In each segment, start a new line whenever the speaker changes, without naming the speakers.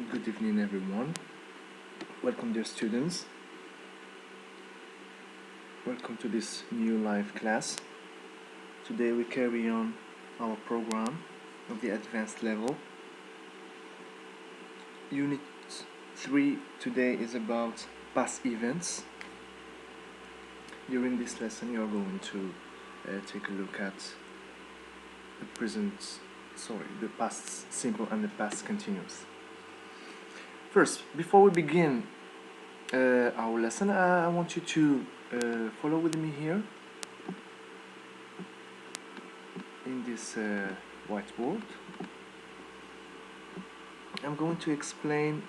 Good evening, everyone. Welcome, dear students. Welcome to this new live class. Today we carry on our program of the advanced level. Unit 3 today is about past events. During this lesson, you are going to take a look at the past simple and the past continuous. First, before we begin our lesson, I want you to follow with me here in this whiteboard. I'm going to explain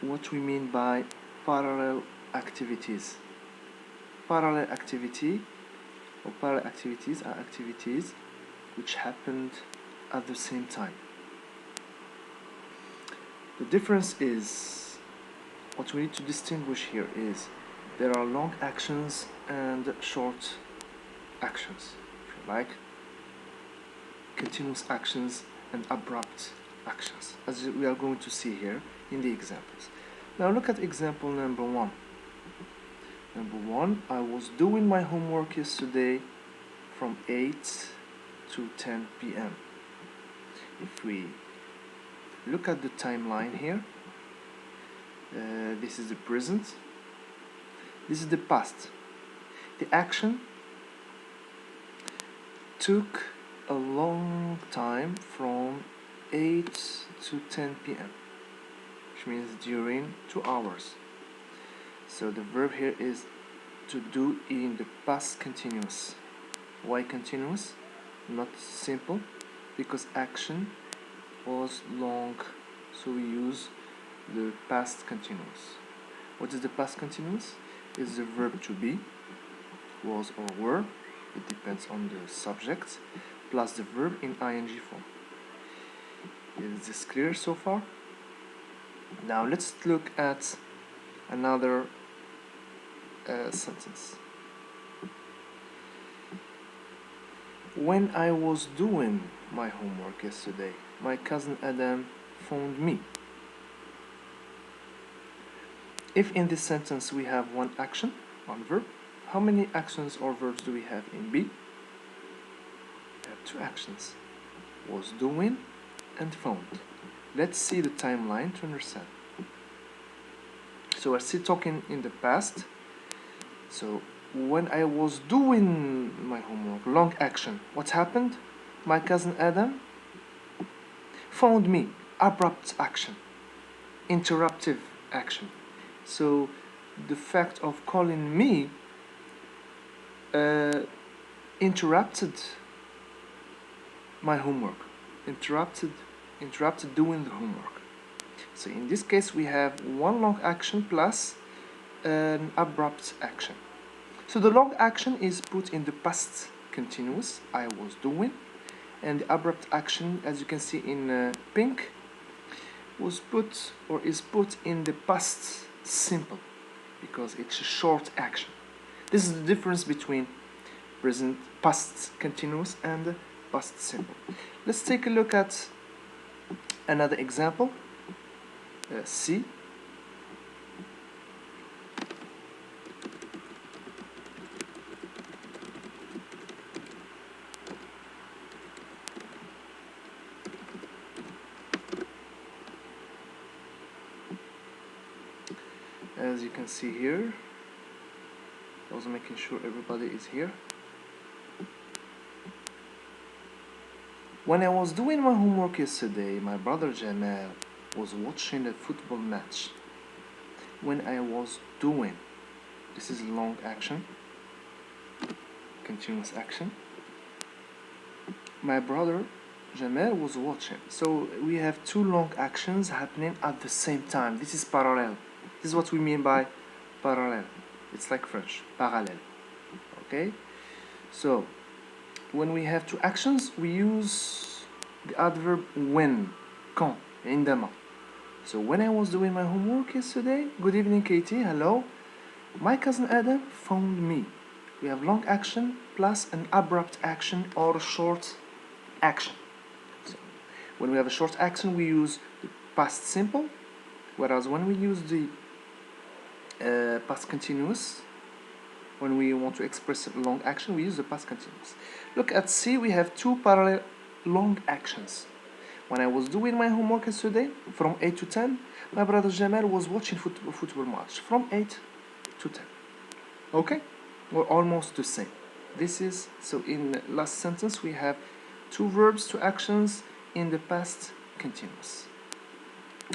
what we mean by parallel activities. Parallel activity or parallel activities are activities which happened at the same time. The difference is, what we need to distinguish here is there are long actions and short actions, if you like, continuous actions and abrupt actions, as we are going to see here in the examples. Now look at example number 1. Number 1, I was doing my homework yesterday from 8 to 10 p.m. If we look at the timeline here, this is the present, this is the past. The action took a long time from 8 to 10 p.m., which means during 2 hours. So the verb here is to do in the past continuous. Why continuous? Not simple, because action was long, so we use the past continuous. What is the past continuous? It's the verb to be, was or were, it depends on the subject, plus the verb in ing form. Is this clear so far? Now let's look at another sentence. When I was doing my homework yesterday, my cousin Adam phoned me. If in this sentence we have one action, one verb, how many actions or verbs do we have in B? We have 2 actions, was doing and phoned. Let's see the timeline to understand. So we're still talking in the past. So when I was doing my homework, long action, what happened? My cousin Adam phoned me, abrupt action, interruptive action. So the fact of calling me interrupted my homework, interrupted doing the homework. So in this case we have one long action plus an abrupt action. So the long action is put in the past continuous, I was doing, and the abrupt action, as you can see in pink, was put or is put in the past simple, because it's a short action. This is the difference between past continuous and past simple. Let's take a look at another example. C. As you can see here, I was making sure everybody is here. When I was doing my homework yesterday, my brother Jamal was watching a football match. When I was doing, this is long action, continuous action. My brother Jamal was watching. So we have 2 long actions happening at the same time. This is parallel. This is what we mean by parallel. It's like French, parallèle. Okay? So when we have 2 actions, we use the adverb when, quand, عندما. So when I was doing my homework yesterday, good evening Katie, hello, my cousin Adam phoned me. We have long action plus an abrupt action or a short action. So when we have a short action, we use the past simple, whereas when we use the past continuous, when we want to express a long action, we use the past continuous. Look at C, we have two parallel long actions. When I was doing my homework yesterday, from 8 to 10, my brother Jamal was watching football match from 8 to 10. Okay? We're almost the same. This is, so in the last sentence we have two verbs, two actions in the past continuous.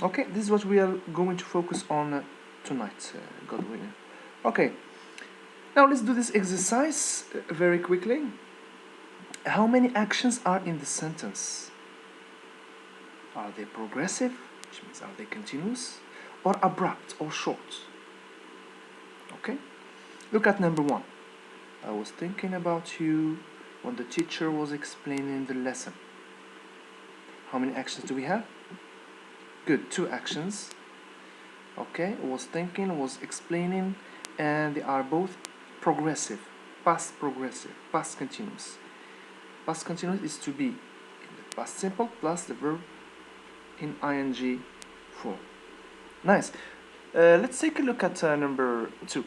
Okay, this is what we are going to focus on tonight, God willing. Okay, now let's do this exercise very quickly. How many actions are in the sentence? Are they progressive, which means are they continuous, or abrupt or short? Okay, look at number 1. I was thinking about you when the teacher was explaining the lesson. How many actions do we have? Good, 2 actions. Okay, was thinking, was explaining, and they are both progressive, past continuous. Past continuous is to be in the past simple plus the verb in ing form. Nice. Let's take a look at number 2.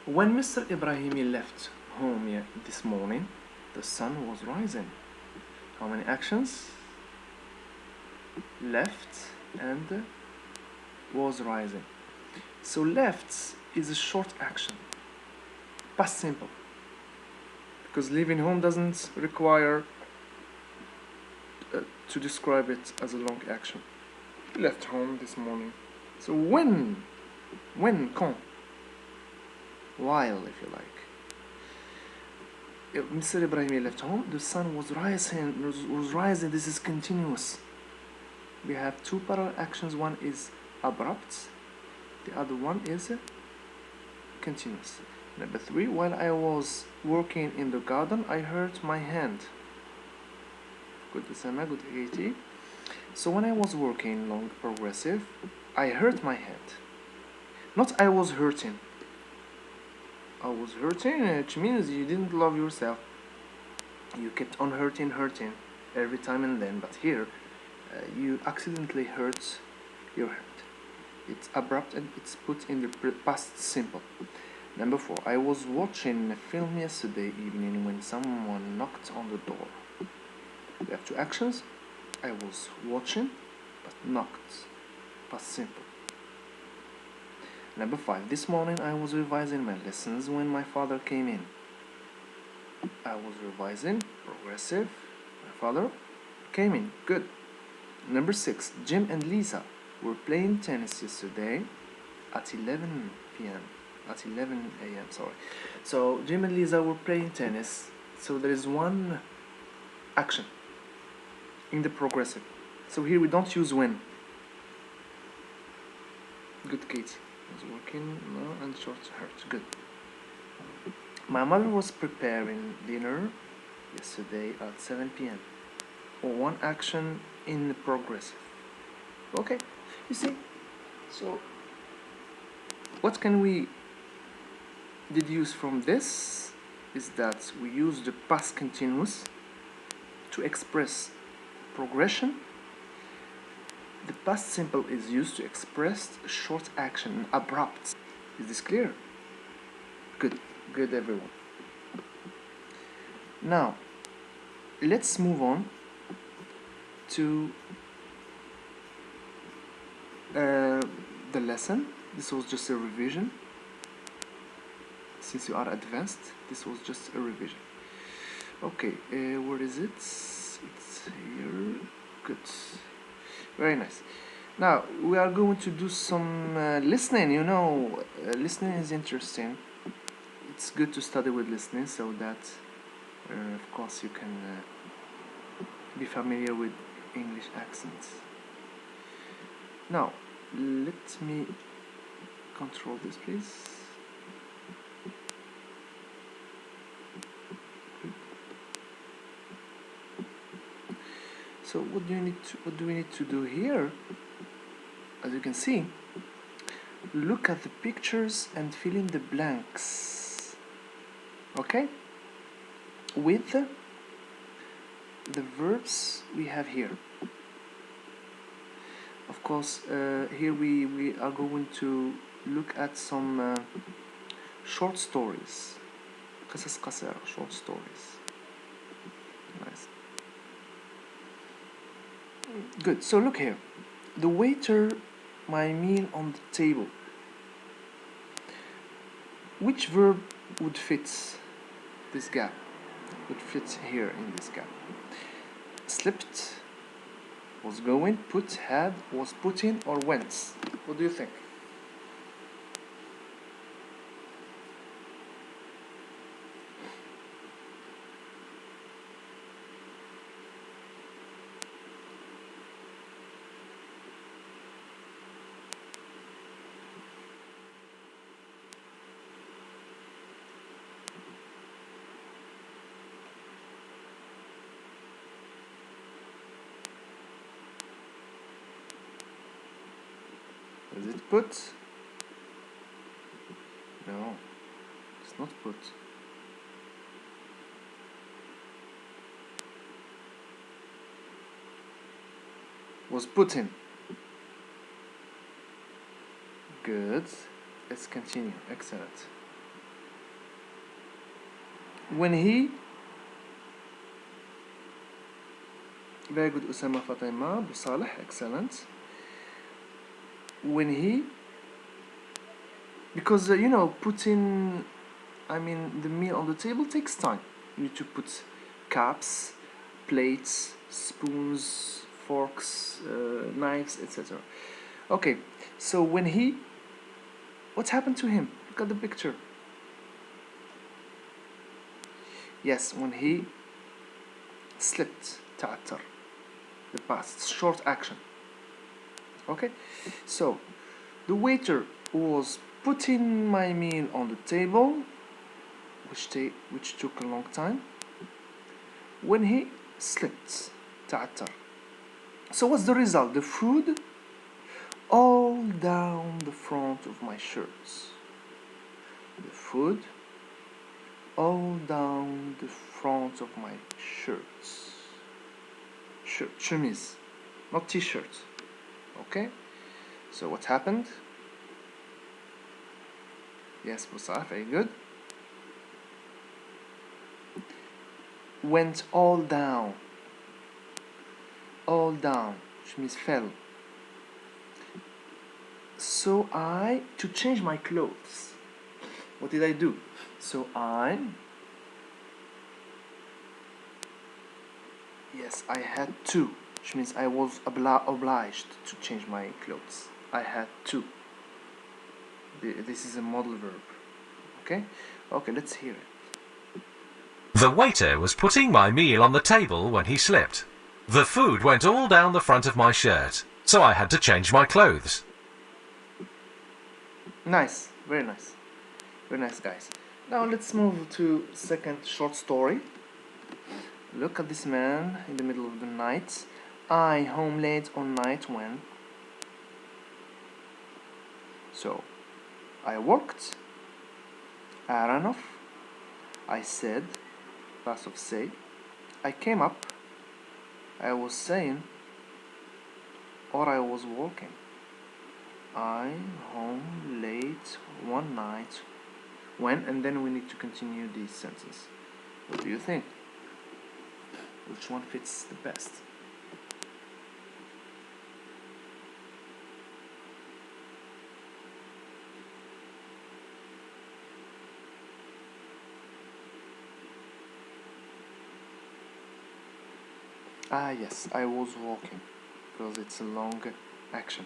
When Mr. Ibrahimi left home this morning, the sun was rising. How many actions? Left and was rising. So left is a short action, past simple, because leaving home doesn't require to describe it as a long action. Left home this morning. So when, quand, while, if you like. Mr. Ibrahimi left home, the sun was rising. This is continuous. We have 2 parallel actions. One is abrupt, the other one is continuous. Number 3, while I was working in the garden, I hurt my hand. Good Sama, good AT. So when I was working, long progressive, I hurt my hand. Not I was hurting. I was hurting, which means you didn't love yourself. You kept on hurting every time and then, but here you accidentally hurt your hand. It's abrupt and it's put in the past simple. Number 4, I was watching a film yesterday evening when someone knocked on the door. We have 2 actions. I was watching, but knocked, past simple. Number 5, this morning I was revising my lessons when my father came in. I was revising, progressive, my father came in, good. Number 6, Jim and Lisa were playing tennis yesterday at 11 p.m. At 11 a.m. Sorry. So Jim and Lisa were playing tennis. So there is 1 action in the progressive. So here we don't use when. Good, Katie. Was working, no, and short hurt. Good. My mother was preparing dinner yesterday at 7 p.m. Or 1 action in the progressive. Okay, you see. So what can we deduce from this is that we use the past continuous to express progression. The past simple is used to express short action, abrupt. Is this clear? Good, good everyone. Now, let's move on to the lesson. This was just a revision. Since you are advanced, this was just a revision. Okay, where is it? It's here. Good. Very nice. Now we are going to do some listening. You know, listening is interesting. It's good to study with listening so that, of course, you can be familiar with English accents. Now, let me control this, please. So what do we need to do here? As you can see, look at the pictures and fill in the blanks. Okay? With the verbs we have here. Of course, here we are going to look at some short stories. قصص قصيرة, short stories. Nice. Good. So look here. The waiter, my meal on the table. Which verb would fit this gap? Would fit here in this gap? Slipped, was going, put, had, was put in, or went? What do you think? Is it put? No, it's not put. Was put in. Good. Let's continue. Excellent. When he, very good, Usama Fatima, Abu Saleh, excellent. When he, because you know, putting, I mean, the meal on the table takes time. You need to put cups, plates, spoons, forks, knives, etc. Okay, so when he, what happened to him? Look at the picture. Yes, when he slipped, ta'attar, the past, short action. Okay, so the waiter was putting my meal on the table, which took a long time, when he slipped, ta'attar. So what's the result? The food all down the front of my shirts. The food all down the front of my shirts. Chemise, not t-shirt. Okay, so what happened? Yes, Musaf, very good. Went all down, which means fell. So to change my clothes, what did I do? So yes, I had to, which means I was obliged to change my clothes. I had to. This is a modal verb. Okay, let's hear it.
The waiter was putting my meal on the table when he slipped. The food went all down the front of my shirt, so I had to change my clothes.
Nice, very nice. Very nice, guys. Now let's move to second short story. Look at this man in the middle of the night. I home late on night when. So, I worked. I ran off. I said, past of say. I came up. I was saying, or I was walking. I home late one night when, and then we need to continue this sentence. What do you think? Which one fits the best? Yes, I was walking because it's a long action.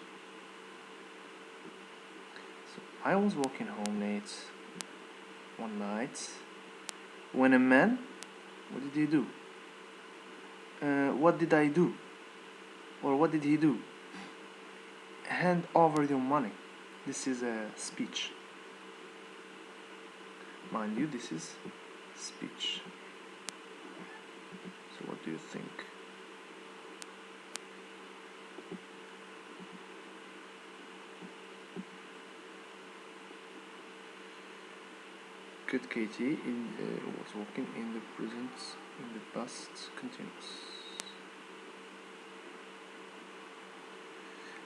So I was walking home late one night when a man, what did he do? What did I do? Or what did he do? Hand over your money. This is a speech. Mind you, this is speech. So what do you think? Good. Katie was walking in the present, in the past continuous.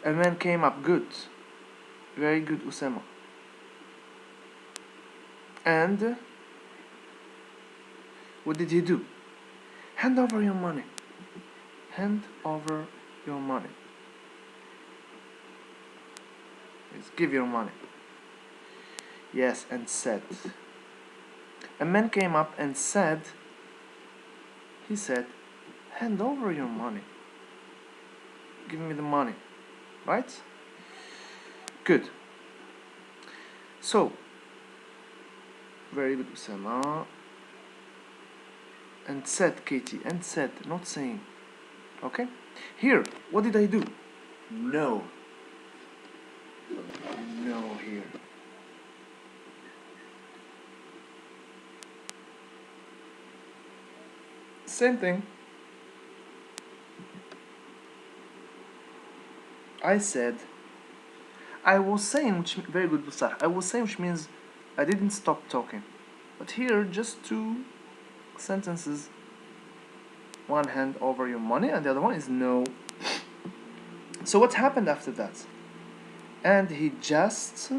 A man came up. Good. Very good, Usama. And what did he do? Hand over your money. Hand over your money. Yes, give your money. Yes, and said. A man came up and said, he said, hand over your money. Give me the money. Right? Good. So, very good, Usama. And said, Katie, and said, not saying. Okay? Here, what did I do? No. No here. Same thing. I said, I was saying, which very good, Busar. I was saying, which means I didn't stop talking. But here, just two sentences. One hand over your money, and the other one is no. So what happened after that? And he just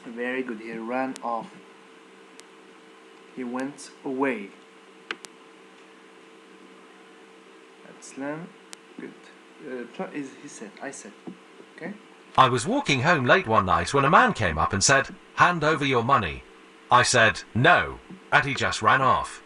very good. He ran off. He went away. Aslan, good. He said. I said. Okay.
I was walking home late one night when a man came up and said, hand over your money. I said, no, and he just ran off.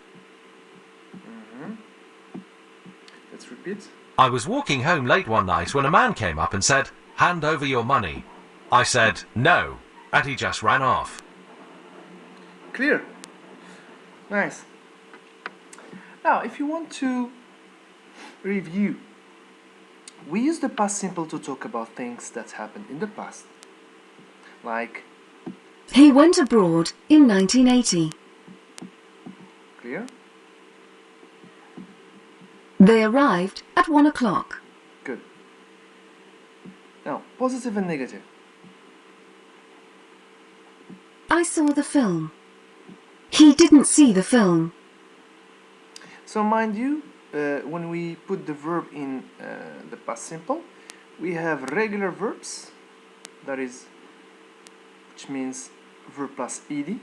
Let's repeat.
I was walking home late one night when a man came up and said, hand over your money. I said, no, and he just ran off.
Clear. Nice. Now, if you want to review, we use the past simple to talk about things that happened in the past. Like,
he went abroad in 1980.
clear?
They arrived at 1 o'clock.
Good. Now, positive and negative.
I saw the film. He didn't see the film.
So mind you, when we put the verb in the past simple, we have regular verbs, that is, which means verb plus ed,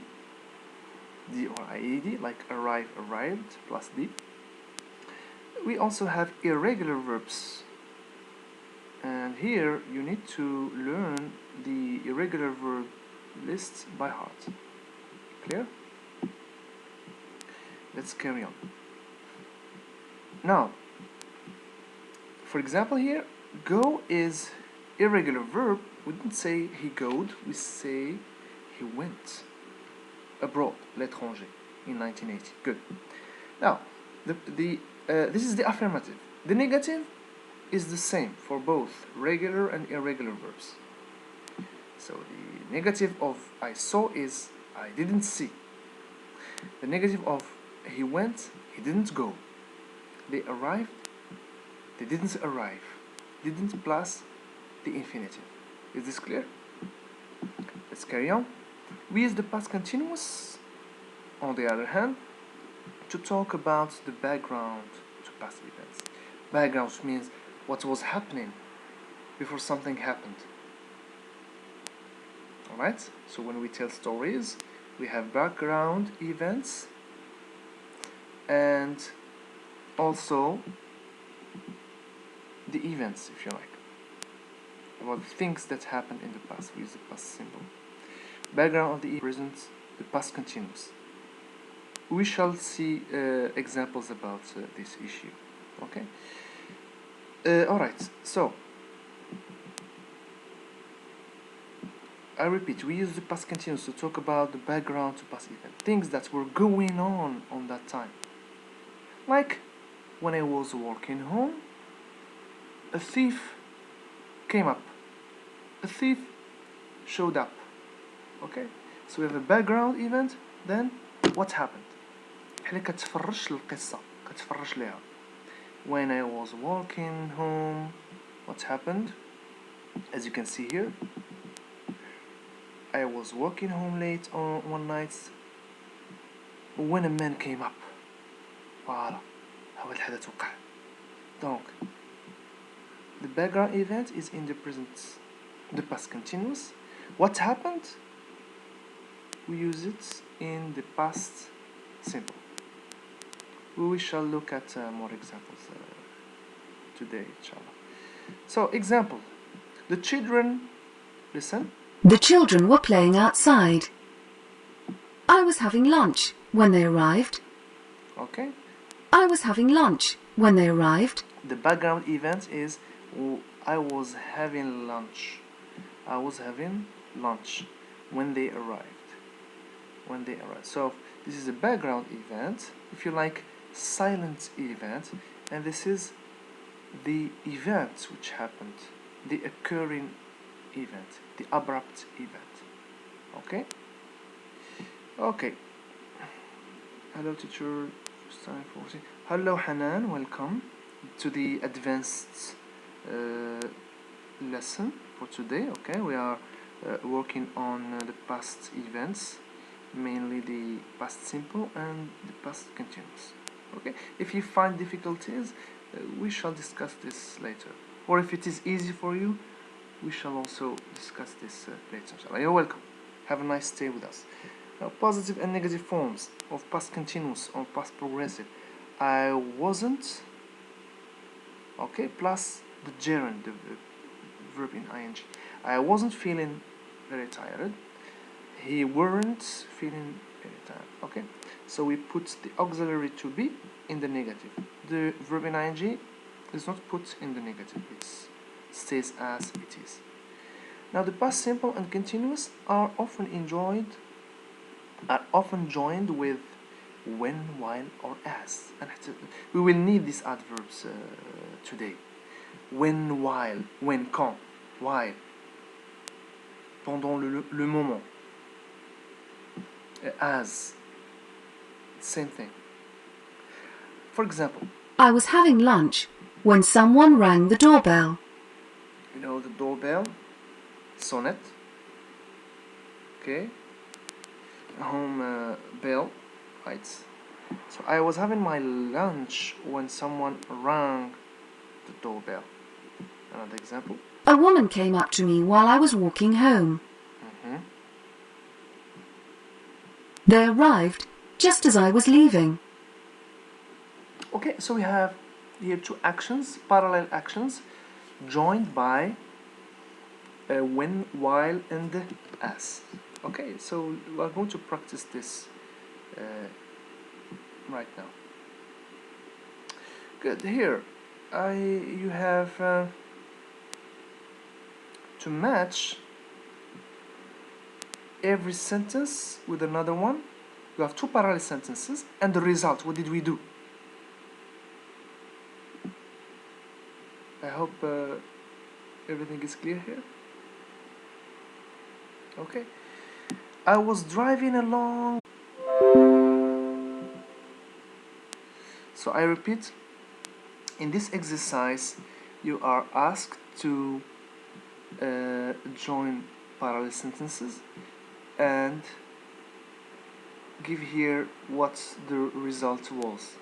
d or ied, like arrive, arrived, plus d. We also have irregular verbs, and here you need to learn the irregular verb list by heart. Clear? Let's carry on. Now, for example here, go is irregular verb. We didn't say he goed, we say he went abroad, l'étranger, in 1980. Good. Now, this is the affirmative. The negative is the same for both regular and irregular verbs. So the negative of I saw is I didn't see. The negative of he went, he didn't go. They arrived, they didn't arrive. Didn't plus the infinitive. Is this clear? Let's carry on. We use the past continuous, on the other hand, to talk about the background to past events. Background means what was happening before something happened. Alright? So when we tell stories, we have background events and also the events, if you like, about things that happened in the past. We use the past symbol. Background of the present, the past continuous. We shall see examples about this issue. Okay. Alright, so I repeat, we use the past continuous to talk about the background to past event, things that were going on that time. Like when I was walking home, a thief came up. A thief showed up. Okay? So we have a background event, then what happened? حنا كتفرش القصة، كتفرش ليها. When I was walking home, what happened? As you can see here, I was walking home late on one night when a man came up. فوالا أول حدث وقع. Donc the background event is in the present, the past continuous. What happened? We use it in the past simple. We shall look at more examples today, inshallah. So, example. The children, listen.
The children were playing outside. I was having lunch when they arrived.
Okay.
I was having lunch when they arrived.
The background event is I was having lunch. I was having lunch when they arrived. When they arrived. So this is a background event, if you like, silent event, and this is the event which happened, the occurring event, the abrupt event. Okay? Okay. Hello teacher. First time for hello Hanan, welcome to the advanced lesson for today. Okay, we are working on the past events, mainly the past simple and the past continuous. Okay, if you find difficulties, we shall discuss this later, or if it is easy for you, we shall also discuss this later. You're welcome. Have a nice day with us. Now, positive and negative forms of past continuous or past progressive. I wasn't, okay, plus the gerund, the verb in ing. I wasn't feeling very tired. He weren't feeling very tired. Okay, so we put the auxiliary to be in the negative. The verb in ing is not put in the negative. It stays as it is. Now the past simple and continuous are often joined with when, while, or as. And we will need these adverbs today. When, while, when, quand, while, pendant le moment, as, same thing. For example,
I was having lunch when someone rang the doorbell.
You know the doorbell, sonnet, okay, home bell, right? So I was having my lunch when someone rang the doorbell. Another example.
A woman came up to me while I was walking home. They arrived just as I was leaving.
Okay, so we have here two actions, parallel actions, joined by when, while, and as. Okay, so we are going to practice this right now. Good. Here, you have to match every sentence with another one. You have two parallel sentences, and the result. What did we do? I hope everything is clear here. Okay. I was driving along. So I repeat, in this exercise, you are asked to join parallel sentences and give here what the result was.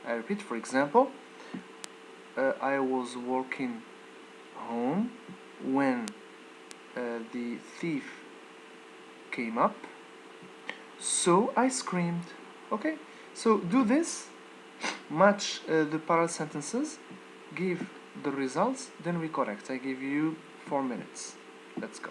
I repeat, for example, I was walking home when the thief came up, so I screamed. Okay, so do this, match the parallel sentences, give the results, then we correct. I give you 4 minutes. Let's go.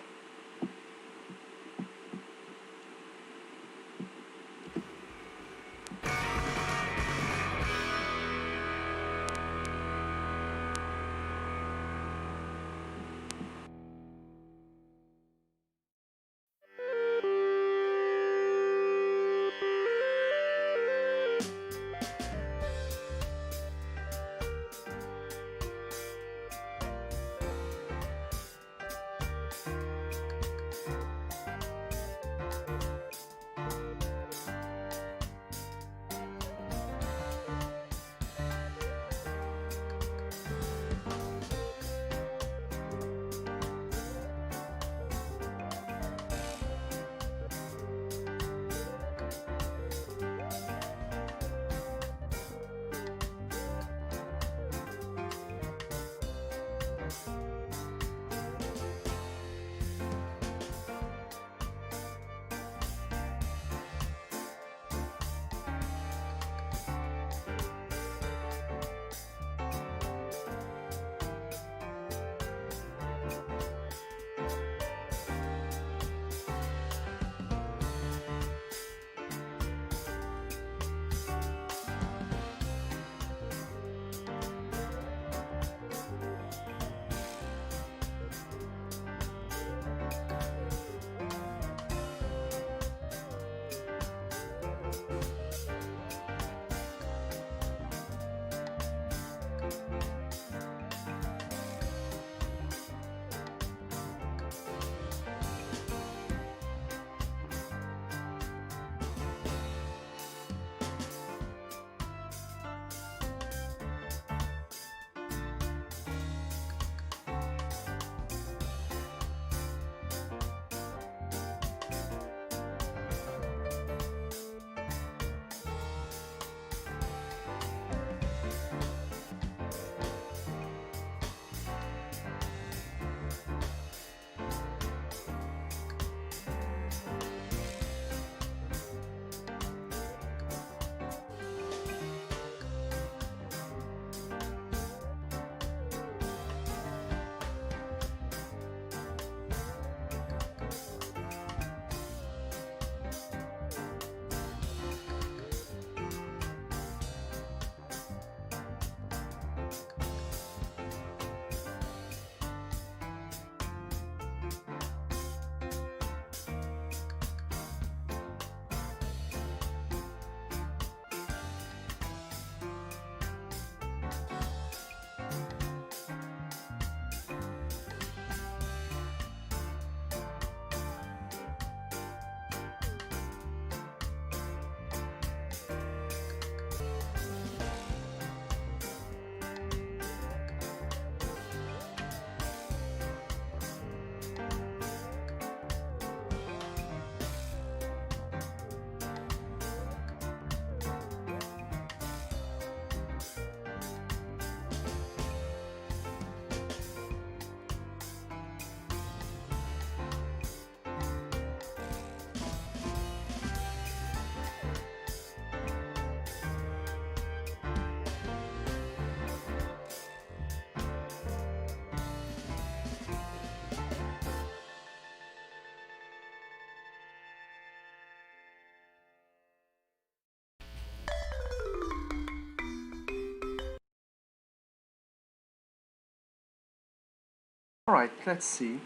Alright, let's see.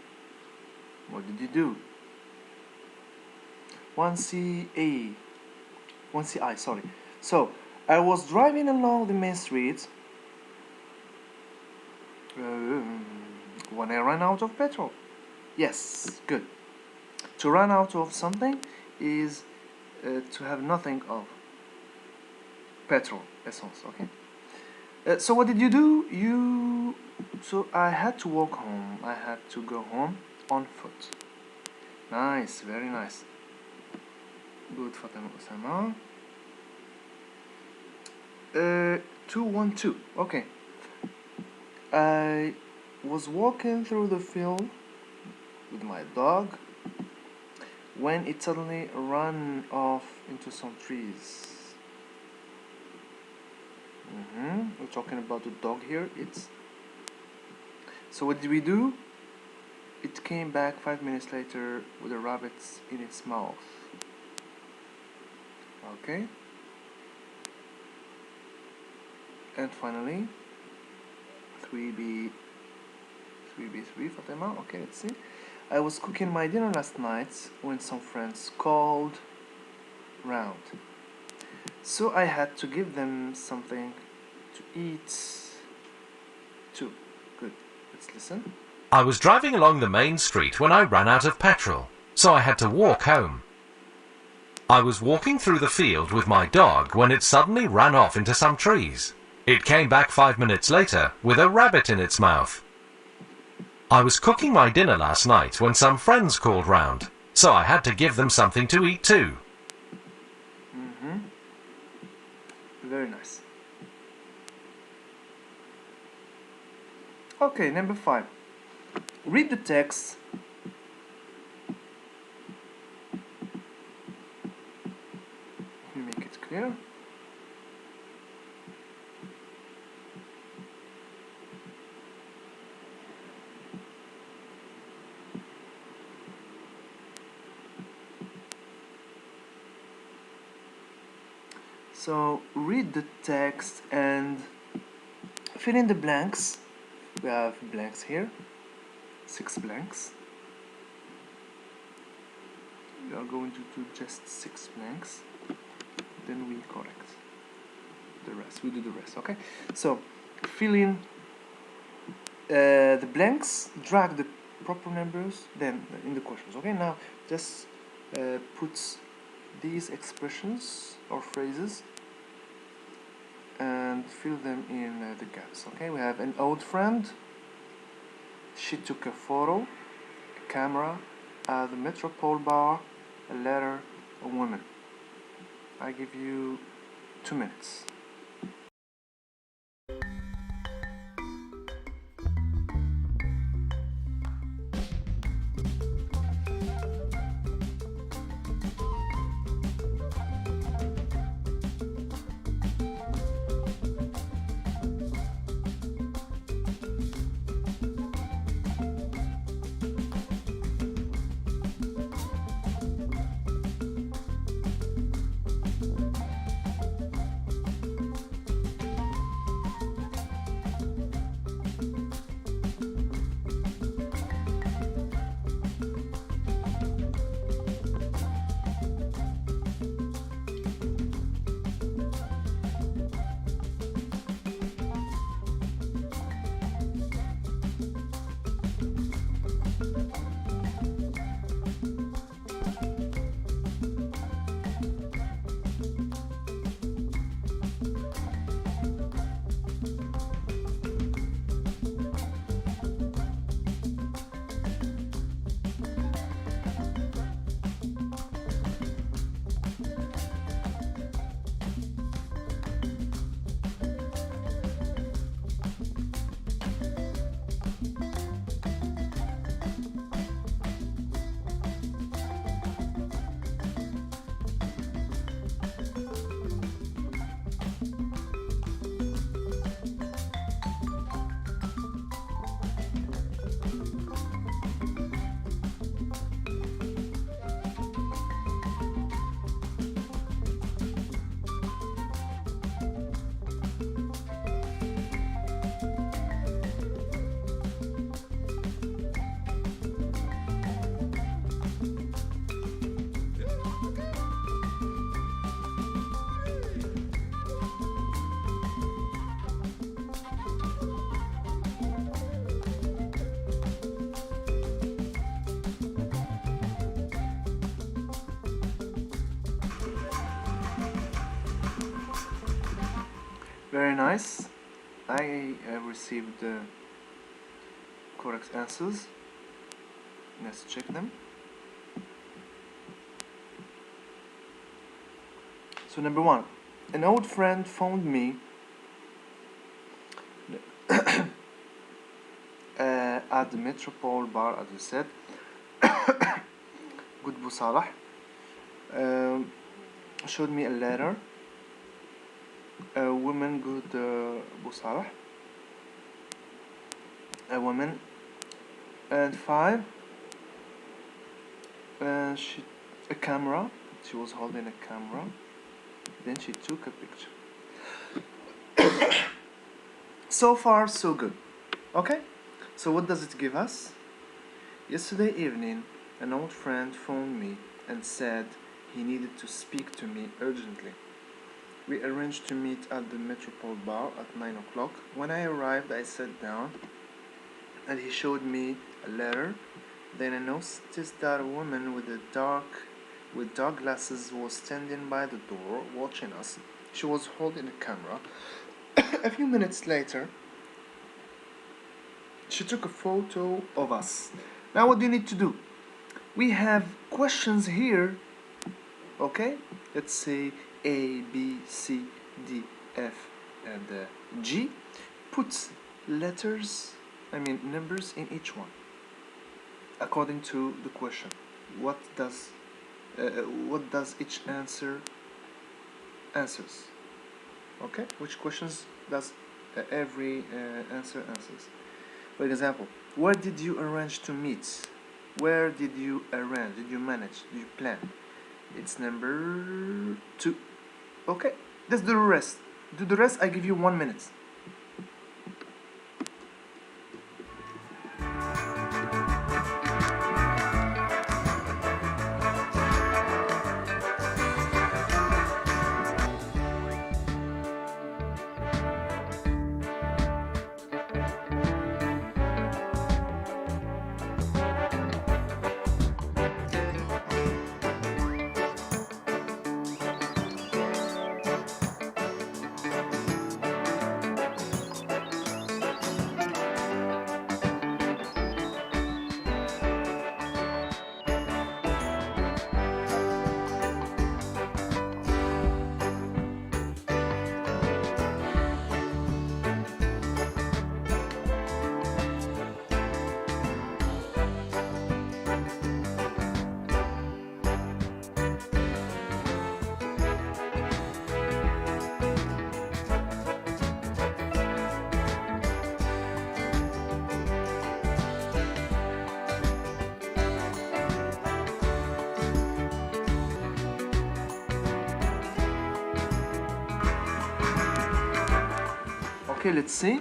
What did you do? 1CI, sorry. So, I was driving along the main street when I ran out of petrol. Yes, good. To run out of something is to have nothing of petrol, essence, okay? So what did you do? So I had to walk home. I had to go home on foot. Nice, very nice. Good, Fatima Osama. 212. Okay. I was walking through the field with my dog when it suddenly ran off into some trees. We're talking about the dog here. So what did we do? It came back 5 minutes later with a rabbit in its mouth. Okay. And finally, 3B3, Fatima. Okay, let's see. I was cooking my dinner last night when some friends called round. So I had to give them something to eat too. Good. Let's listen.
I was driving along the main street when I ran out of petrol, so I had to walk home. I was walking through the field with my dog when it suddenly ran off into some trees. It came back 5 minutes later with a rabbit in its mouth. I was cooking my dinner last night when some friends called round, so I had to give them something to eat too.
Very nice. Okay, number 5. Read the text. Let me make it clear. So read the text and fill in the blanks. We have blanks here, 6 blanks. We are going to do just 6 blanks, then we correct the rest. We do the rest, okay? So fill in the blanks, drag the proper numbers, then in the questions, okay? Now just put these expressions or phrases and fill them in the gaps, okay? We have an old friend, she took a photo, a camera, the Metropole bar, a letter, a woman. I give you 2 minutes. Very nice. I have received the correct answers. Let's check them. So number 1, an old friend phoned me at the Metropole bar, as you said. Good Bou Salah. Showed me a letter. A woman, good Bou Salah. A woman. And 5, a camera. She was holding a camera. Then she took a picture. So far, so good. Okay? So what does it give us? Yesterday evening, an old friend phoned me and said he needed to speak to me urgently. We arranged to meet at the Metropole bar at 9 o'clock. When I arrived, I sat down and he showed me a letter. Then I noticed that a woman with dark glasses was standing by the door watching us. She was holding a camera. A few minutes later, she took a photo of us. Now what do you need to do? We have questions here. Okay? Let's say A, B, C, D, F, and G. Put numbers in each one according to the question. What does each answers? Okay? Which questions does every answers? For example, where did you arrange to meet? Where did you arrange? Did you manage? Did you plan? It's number 2. Okay, let's do the rest. Do the rest. I give you 1 minute. Okay, let's see.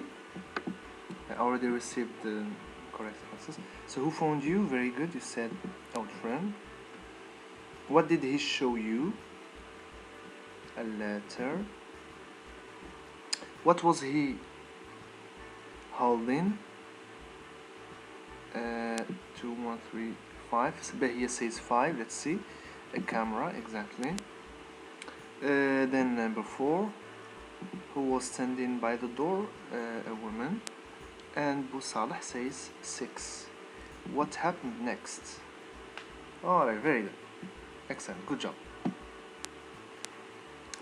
I already received the correct answers. So who phoned you? Very good. You said old friend. What did he show you? A letter. What was he holding? 2, 1, 3, 5. But here says 5. Let's see. A camera, exactly. Then number 4. Who was standing by the door? A woman. And Bou Salah says 6. What happened next? Alright, very good. Excellent, good job.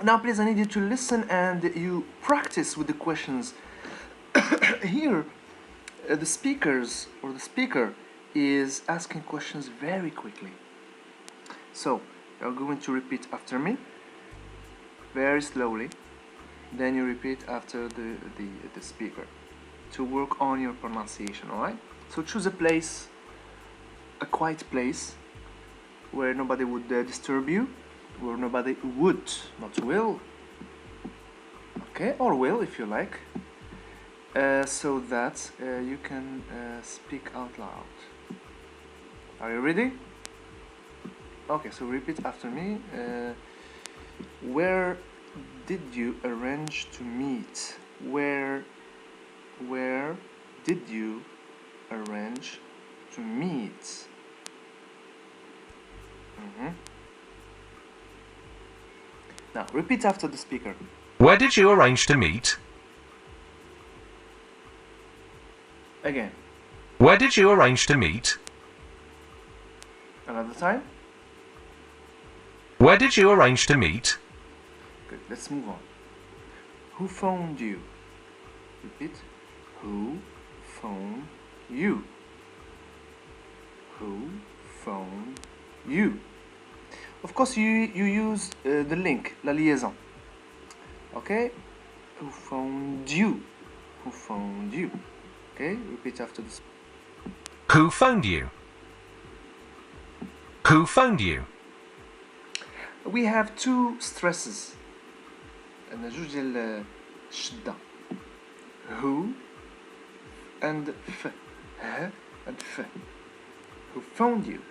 Now please, I need you to listen and you practice with the questions. Here, the speaker is asking questions very quickly. So, you're going to repeat after me, very slowly. Then you repeat after the speaker to work on your pronunciation, alright? So choose a place, a quiet place, where nobody would disturb you, where nobody would, not will, okay, or will if you like, so that you can speak out loud. Are you ready? Okay, so repeat after me. Where did you arrange to meet? Where did you arrange to meet? Now repeat after the speaker.
Where did you arrange to meet?
Again.
Where did you arrange to meet?
Another time.
Where did you arrange to meet?
Good. Let's move on. Who phoned you? Repeat. Who phoned you? Who phoned you? Of course, you use the link, la liaison. Okay? Who phoned you? Who phoned you? Okay? Repeat after this.
Who phoned you? Who phoned you?
We have two stresses. عندنا جوج ديال الشدة. Who and f. H and f. Who phoned you?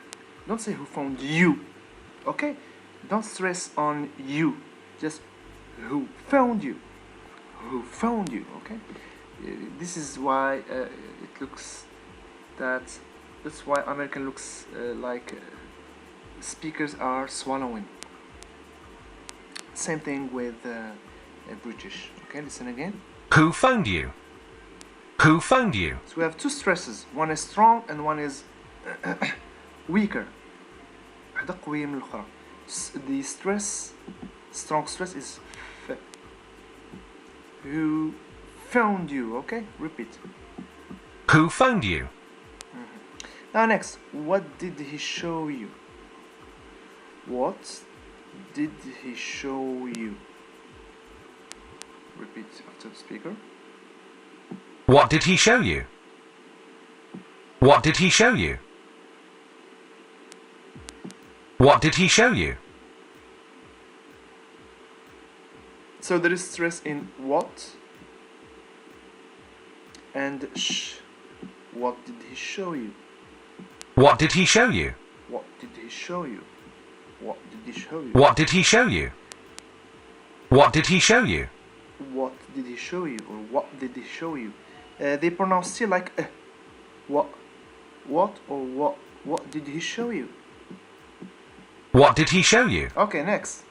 Don't say who phoned you. Okay? Don't stress on you. Just who phoned you. Who phoned you. Okay? This is why it looks that's why American looks like speakers are swallowing. Same thing with British. Okay, listen again.
Who phoned you? Who phoned you?
So we have two stresses. One is strong and one is weaker. واحدة قوية من الأخرى. The strong stress is f. Who phoned you? Okay, repeat.
Who phoned you?
Now next, what did he show you? What did he show you? Repeat after the speaker.
What did he show you? What did he show you? What did he show you?
So there is stress in what and sh. What did he show you?
What did he show you?
What did he show you? What did he show you?
What did he show you? What did he show you?
What did he show you? Or what did he show you? They pronounce still like what or what? What did he show you?
What did he show you?
Okay, next.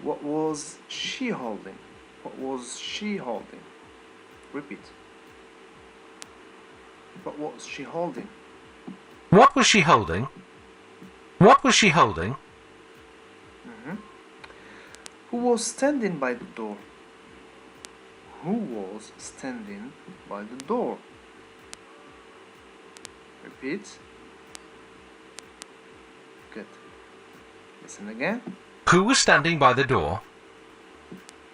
What was she holding? What was she holding? Repeat. What was she holding?
What was she holding? What was she holding?
Who was standing by the door? Who was standing by the door? Repeat. Good. Listen again.
Who was standing by the door?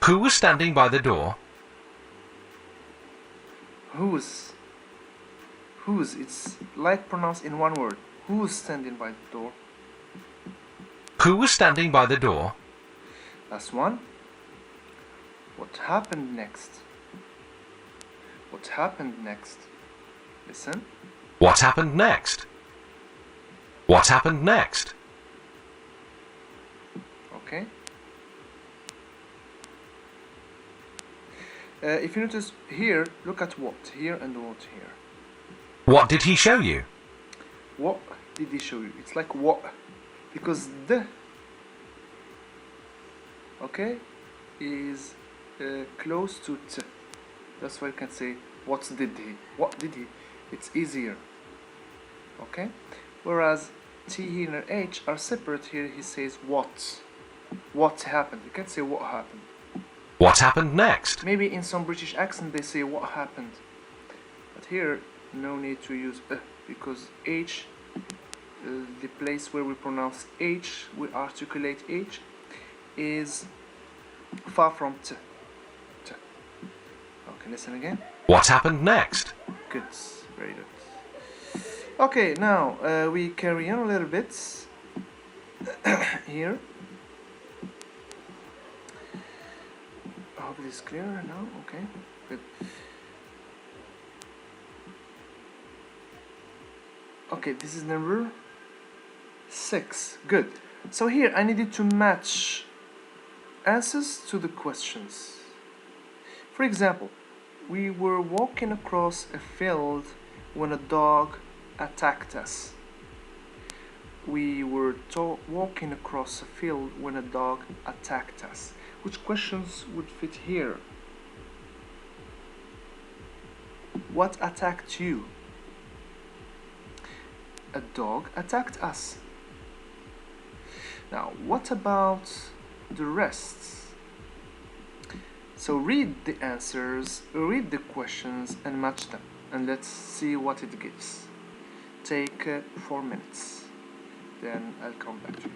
Who was standing by the door?
Who's? It's like pronounced in one word. Who's standing by the door?
Who was standing by the door?
Last one. What happened next? What happened next? Listen.
What happened next? What happened next?
Okay. If you notice here, look at what here and what here.
What did he show you?
What did he show you? It's like what, because the, okay, is close to t. That's why you can say what did he? What did he? It's easier. Okay, whereas t here and h are separate. Here he says what. What happened? You can't say what happened.
What happened next?
Maybe in some British accent they say what happened, but here no need to use because h, the place where we pronounce h, we articulate h, is far from t. Okay, listen again.
What happened next?
Good, very good. Okay, now we carry on a little bit here. I hope it is clear now. Okay, good. Okay, this is number 6. Good. So here I needed to match answers to the questions. For example, we were walking across a field when a dog attacked us. We were walking across a field when a dog attacked us. Which questions would fit here? What attacked you? A dog attacked us. Now, what about the rest? So read the answers, read the questions, and match them. And let's see what it gives. Take 4 minutes. Then I'll come back to you.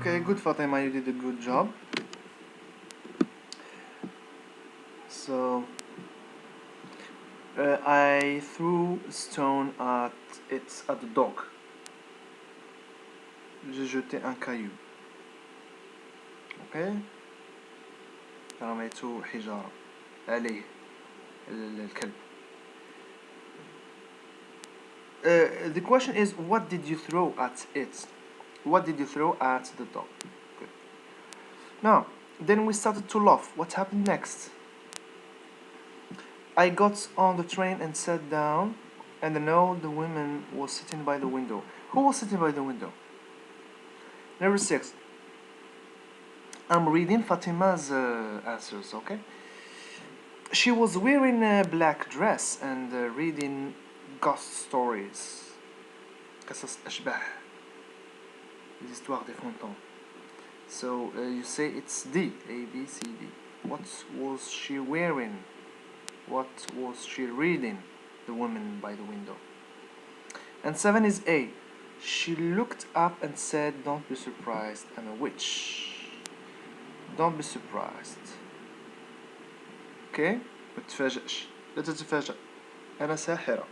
Okay, good Fatima, you did a good job. So I threw a stone at the dog. j'ai jeté un caillou. اوكي رميت حجارة عليه الكلب. The question is, what did you throw at it? What did you throw at the dog? Good. Now, then we started to laugh. What happened next? I got on the train and sat down, and an old woman was sitting by the window. Who was sitting by the window? Number 6. I'm reading Fatima's answers, okay? She was wearing a black dress and reading ghost stories. قصص أشباح. Les histoires des fantômes. So you say it's D, A, B, C, D. What was she wearing? What was she reading? The woman by the window. And 7 is A. She looked up and said, "Don't be surprised, I'm a witch." Don't be surprised. Okay? ما تتفاجئش. لا تتفاجأ. أنا ساحرة.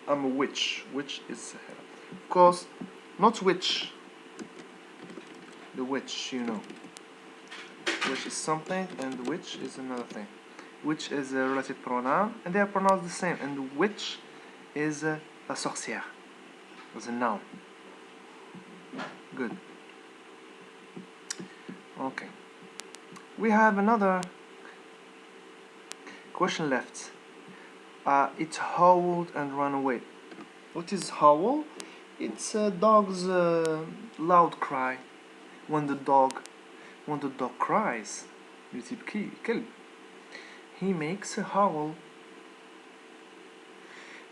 I'm a witch. Witch is ساحرة. Of course, not witch. The witch, you know. Witch is something and witch is another thing. Witch is a relative pronoun and they are pronounced the same. And witch is la sorcière. As a noun. Good. Okay. We have another question left. It howled and ran away. What is howl? It's a dog's loud cry. When the dog cries, يبكي كلب. He makes a howl.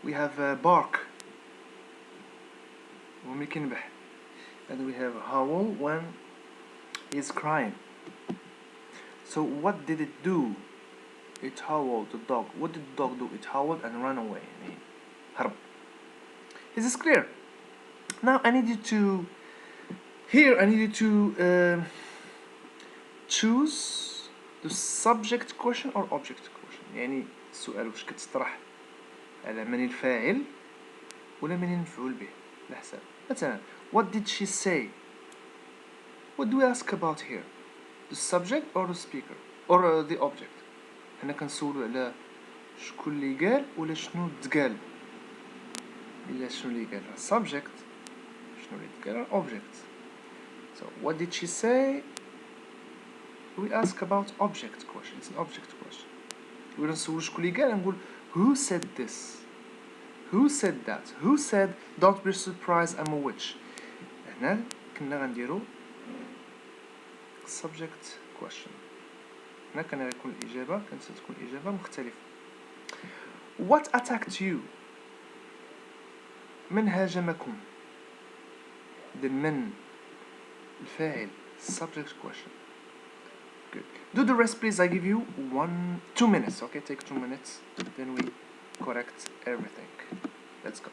We have a bark. And we have a howl when he's crying. So what did it do? It howled, the dog. What did the dog do? It howled and ran away. هرب. Is this clear? Now I need you to choose the subject question or object question. يعني السؤال واش كتطرح على من الفاعل ولا من المفعول به على حساب. مثلا, what did she say? What do we ask about here? The subject or the speaker or the object? حنا كنسولو على شكون اللي قال ولا شنو تقال. إلا شنو اللي قال subject, شنو اللي تقال object. So what did she say? We ask about object question. It's an object question. We نسولو شكون اللي قال نقول who said this? Who said that? Who said don't be surprised I'm a witch? هنا كنا غنديرو subject question. هنا كان غيكون الإجابة كانت ستكون إجابة مختلفة. What attacked you? من هاجمكم؟ the من الفاعل subject question. Good. Do the rest please. I give you 2 minutes. Okay, take 2 minutes. Then we correct everything. Let's go.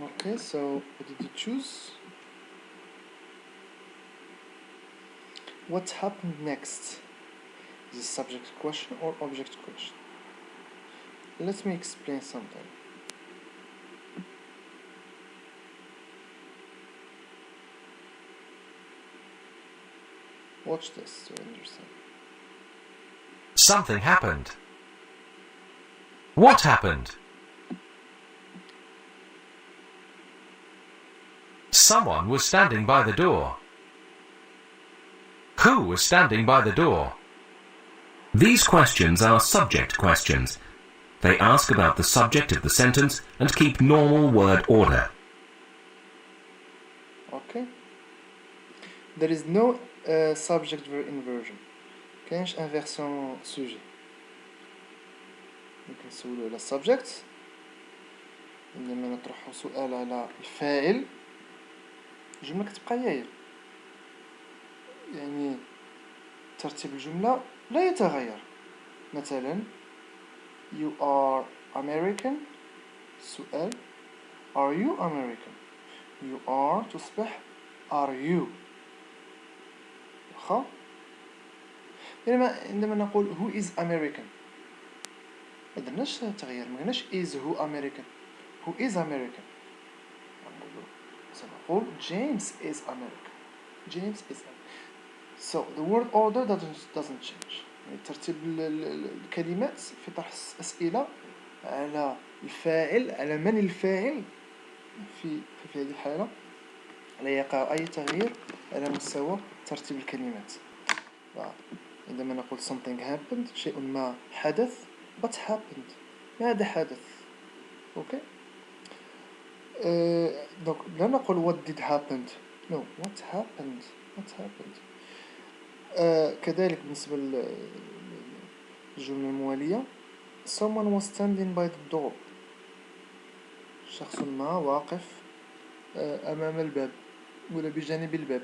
Okay, so what did you choose? What happened next? Is it subject question or object question? Let me explain something. Watch this to understand.
Something happened. What happened? Someone was standing by the door. Who was standing by the door?
These questions are subject questions. They ask about the subject of the sentence and keep normal word order.
Okay. There is no subject verb inversion. كاينش inversion sujet. ممكن نسولو على subject عندما نطرح سؤال على الفاعل الجملة كتبقى هي يعني ترتيب الجملة لا يتغير. مثلا You are American. سؤال Are you American? You are تصبح Are you. واخا عندما نقول Who is American ما درناش تغيير ما قلناش is who American. Who is American سنقول James is American. James is American. So the word order doesn't change. يعني ترتيب الكلمات في طرح أسئلة على الفاعل على من الفاعل في هذه الحالة لا يقع أي تغيير على مستوى ترتيب الكلمات. عندما نقول something happened شيء ما حدث. What happened? ماذا حدث؟ okay. donc لا نقول what did happened. no, what happened? What happened? كذلك بالنسبة للجملة الموالية someone was standing by the door. شخص ما واقف أمام الباب ولا بجانب الباب.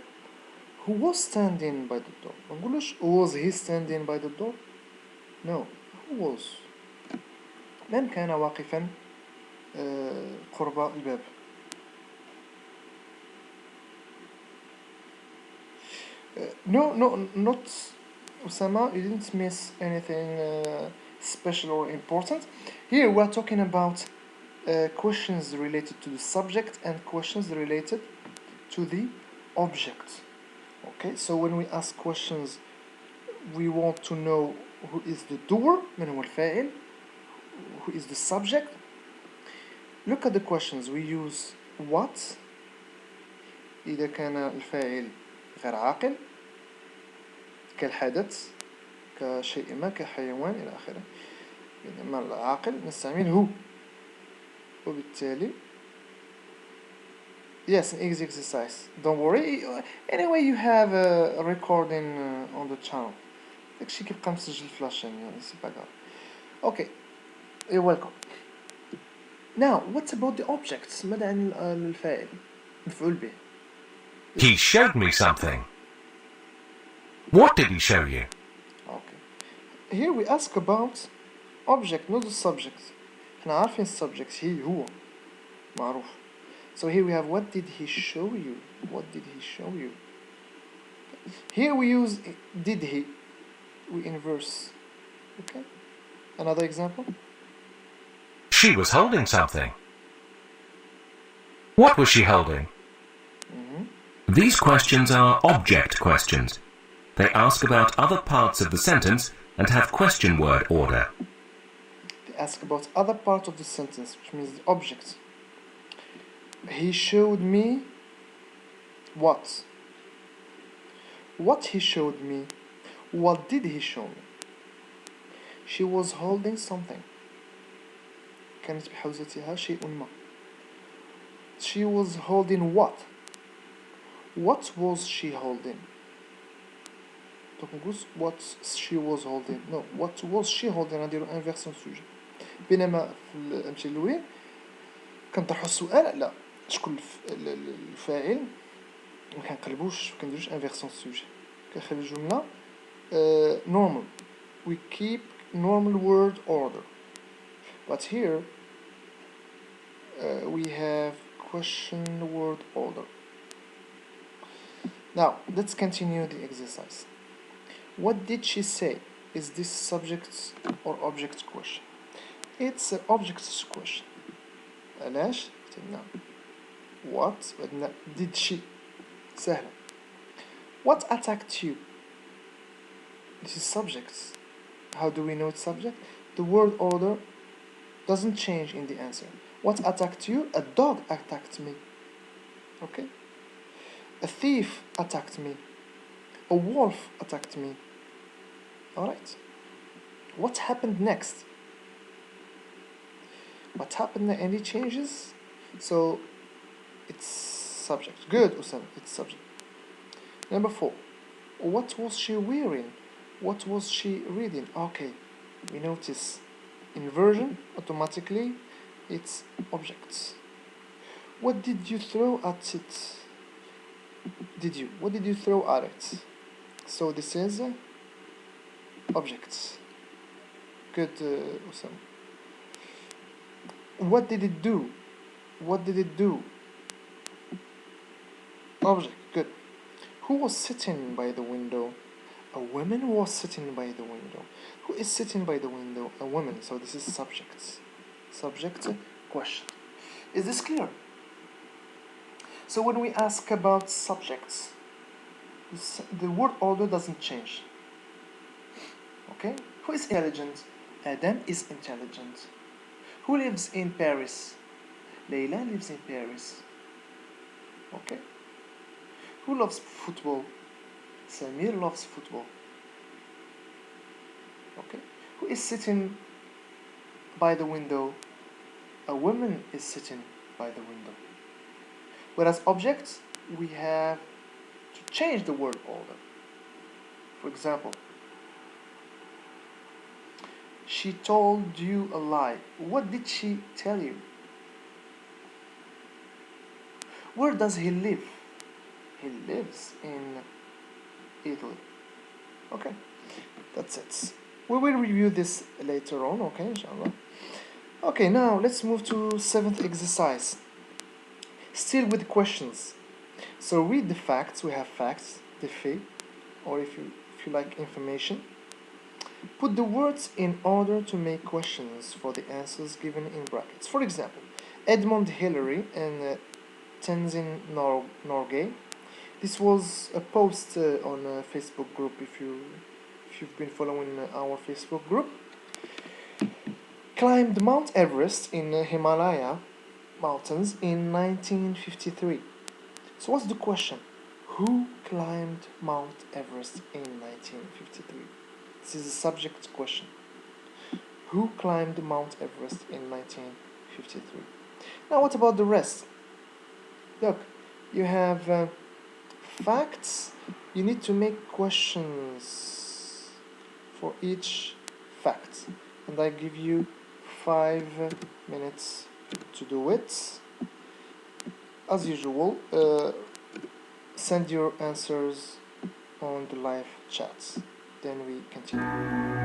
Who was standing by the door? ما نقولوش was he standing by the door? no, who was. من كان واقفا قرب الباب. No, not Osama, you didn't miss anything special or important. Here we are talking about questions related to the subject and questions related to the object. Okay, so when we ask questions, we want to know who is the doer, من هو الفاعل, who is the subject. Look at the questions. We use what إذا كان الفاعل غير عاقل كالحدث كشيء ما كحيوان إلى آخره. بينما العاقل نستعمل هو. وبالتالي yes, an easy exercise. Don't worry. Anyway, you have a recording on the channel. داكشي كيبقى مسجل في لاشين يعني سي با غاف. Okay, you're welcome. Now, what about the objects? ماذا عن الفاعل مفعول به.
He showed me something. What did he show you?
Okay. Here we ask about object, not the subject. احنا عارفين subject he هو معروف. So here we have what did he show you? What did he show you? Here we use did he. We inverse. Okay. Another example.
She was holding something. What was she holding?
These questions are object questions. They ask about other parts of the sentence and have question word order.
They ask about other part of the sentence, which means the object. He showed me what? What he showed me. What did he show me? She was holding something. كانت بحوزتها شيء ما. She was holding what? What was she holding? What she was holding. No, what was she holding? نديرو inversion sujet. بينما في الأمثلة الأولين كنطرحو السؤال لا شكون الفاعل ما كنقلبوش ما كنديروش inversion sujet. كنخلي الجملة normal. We keep normal word order. But here we have question word order. Now, let's continue the exercise. What did she say? Is this subject or object question? It's an object question. علاش؟ قلنا what قلنا did she. سهلة. What attacked you? This is subject. How do we know it's subject? The word order doesn't change in the answer. What attacked you? A dog attacked me. Okay? A thief attacked me. A wolf attacked me. Alright. What happened next? What happened? Any changes? So it's subject. Good, Usam. It's subject. Number 4. What was she wearing? What was she reading? Okay. We notice inversion automatically. It's objects. What did you throw at it? What did you throw at it? So this is objects. Good, Usam. What did it do? What did it do? Object. Good. Who was sitting by the window? A woman was sitting by the window. Who is sitting by the window? A woman. So this is subjects. Subject question. Is this clear? So when we ask about subjects, the word order doesn't change. Okay? Who is intelligent? Adam is intelligent. Who lives in Paris? Leila lives in Paris. Okay? Who loves football? Samir loves football. Okay? Who is sitting by the window? A woman is sitting by the window. Whereas objects, we have to change the word order. For example, she told you a lie. What did she tell you? Where does he live? He lives in Italy. Okay, that's it. We will review this later on, okay, inshallah. Okay, now let's move to 7th exercise. Still with questions. So read the facts. We have facts, the fact, or if you like information. Put the words in order to make questions for the answers given in brackets. For example, Edmund Hillary and Tenzin Norgay. This was a post on a Facebook group. If you've been following our Facebook group, climbed Mount Everest in Himalaya mountains in 1953. So what's the question? Who climbed Mount Everest in 1953? This is a subject question. Who climbed Mount Everest in 1953? Now what about the rest? Look, you have facts. You need to make questions for each fact. And I give you 5 minutes to do it. As usual, send your answers on the live chats. Then we continue.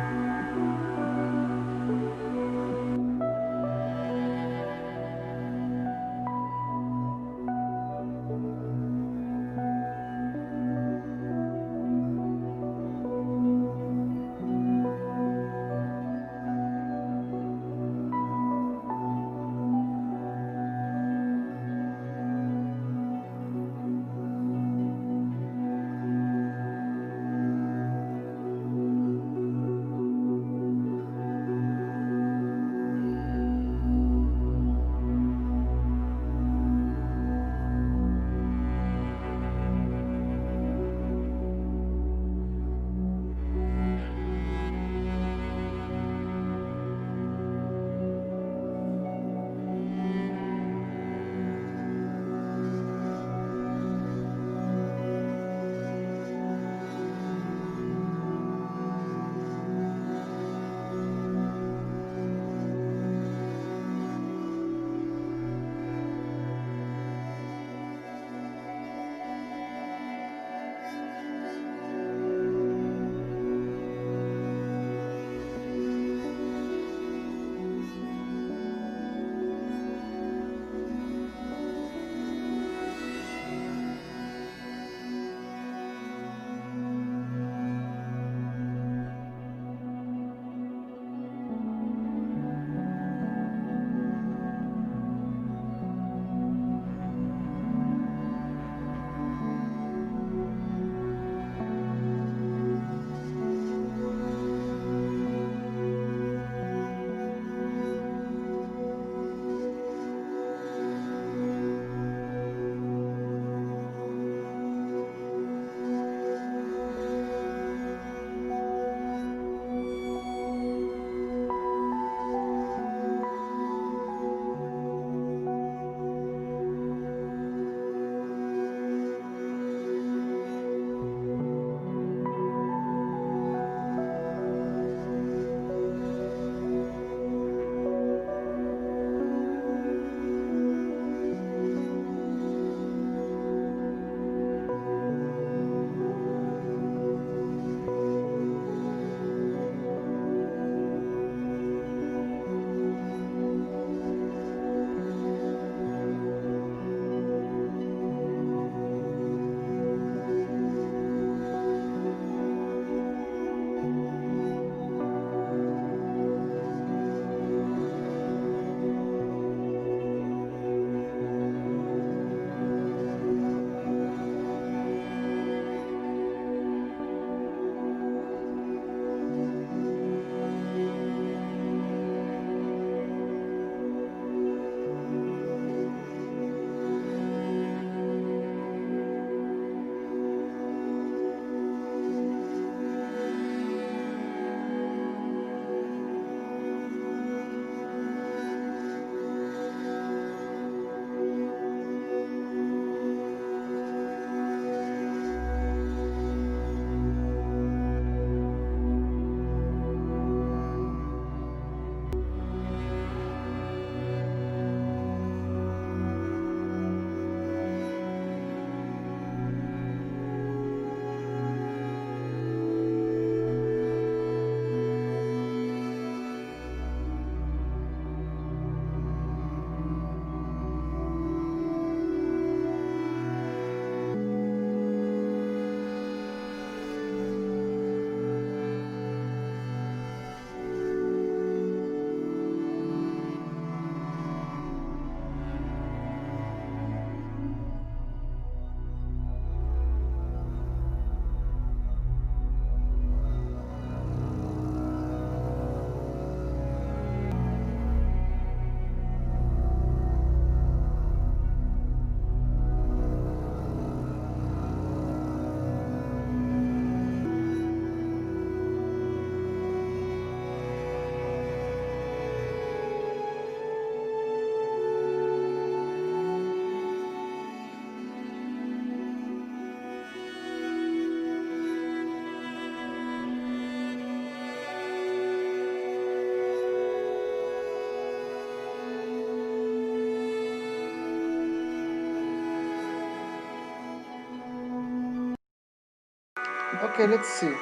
Okay, let's see.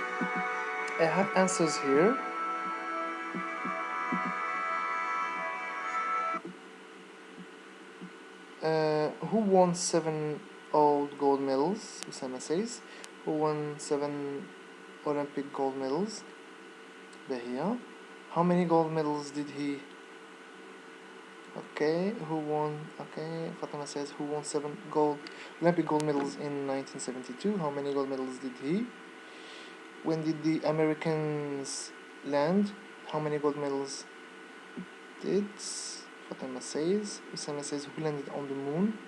I have answers here. Who won 7 old gold medals? Usama says. Who won 7 Olympic gold medals? Bahia. How many gold medals did he? Okay, who won? Okay, Fatima says, who won 7 Olympic gold medals in 1972? How many gold medals did he? When did the Americans land? How many gold medals did? Fatima says. Usama says, who landed on the moon?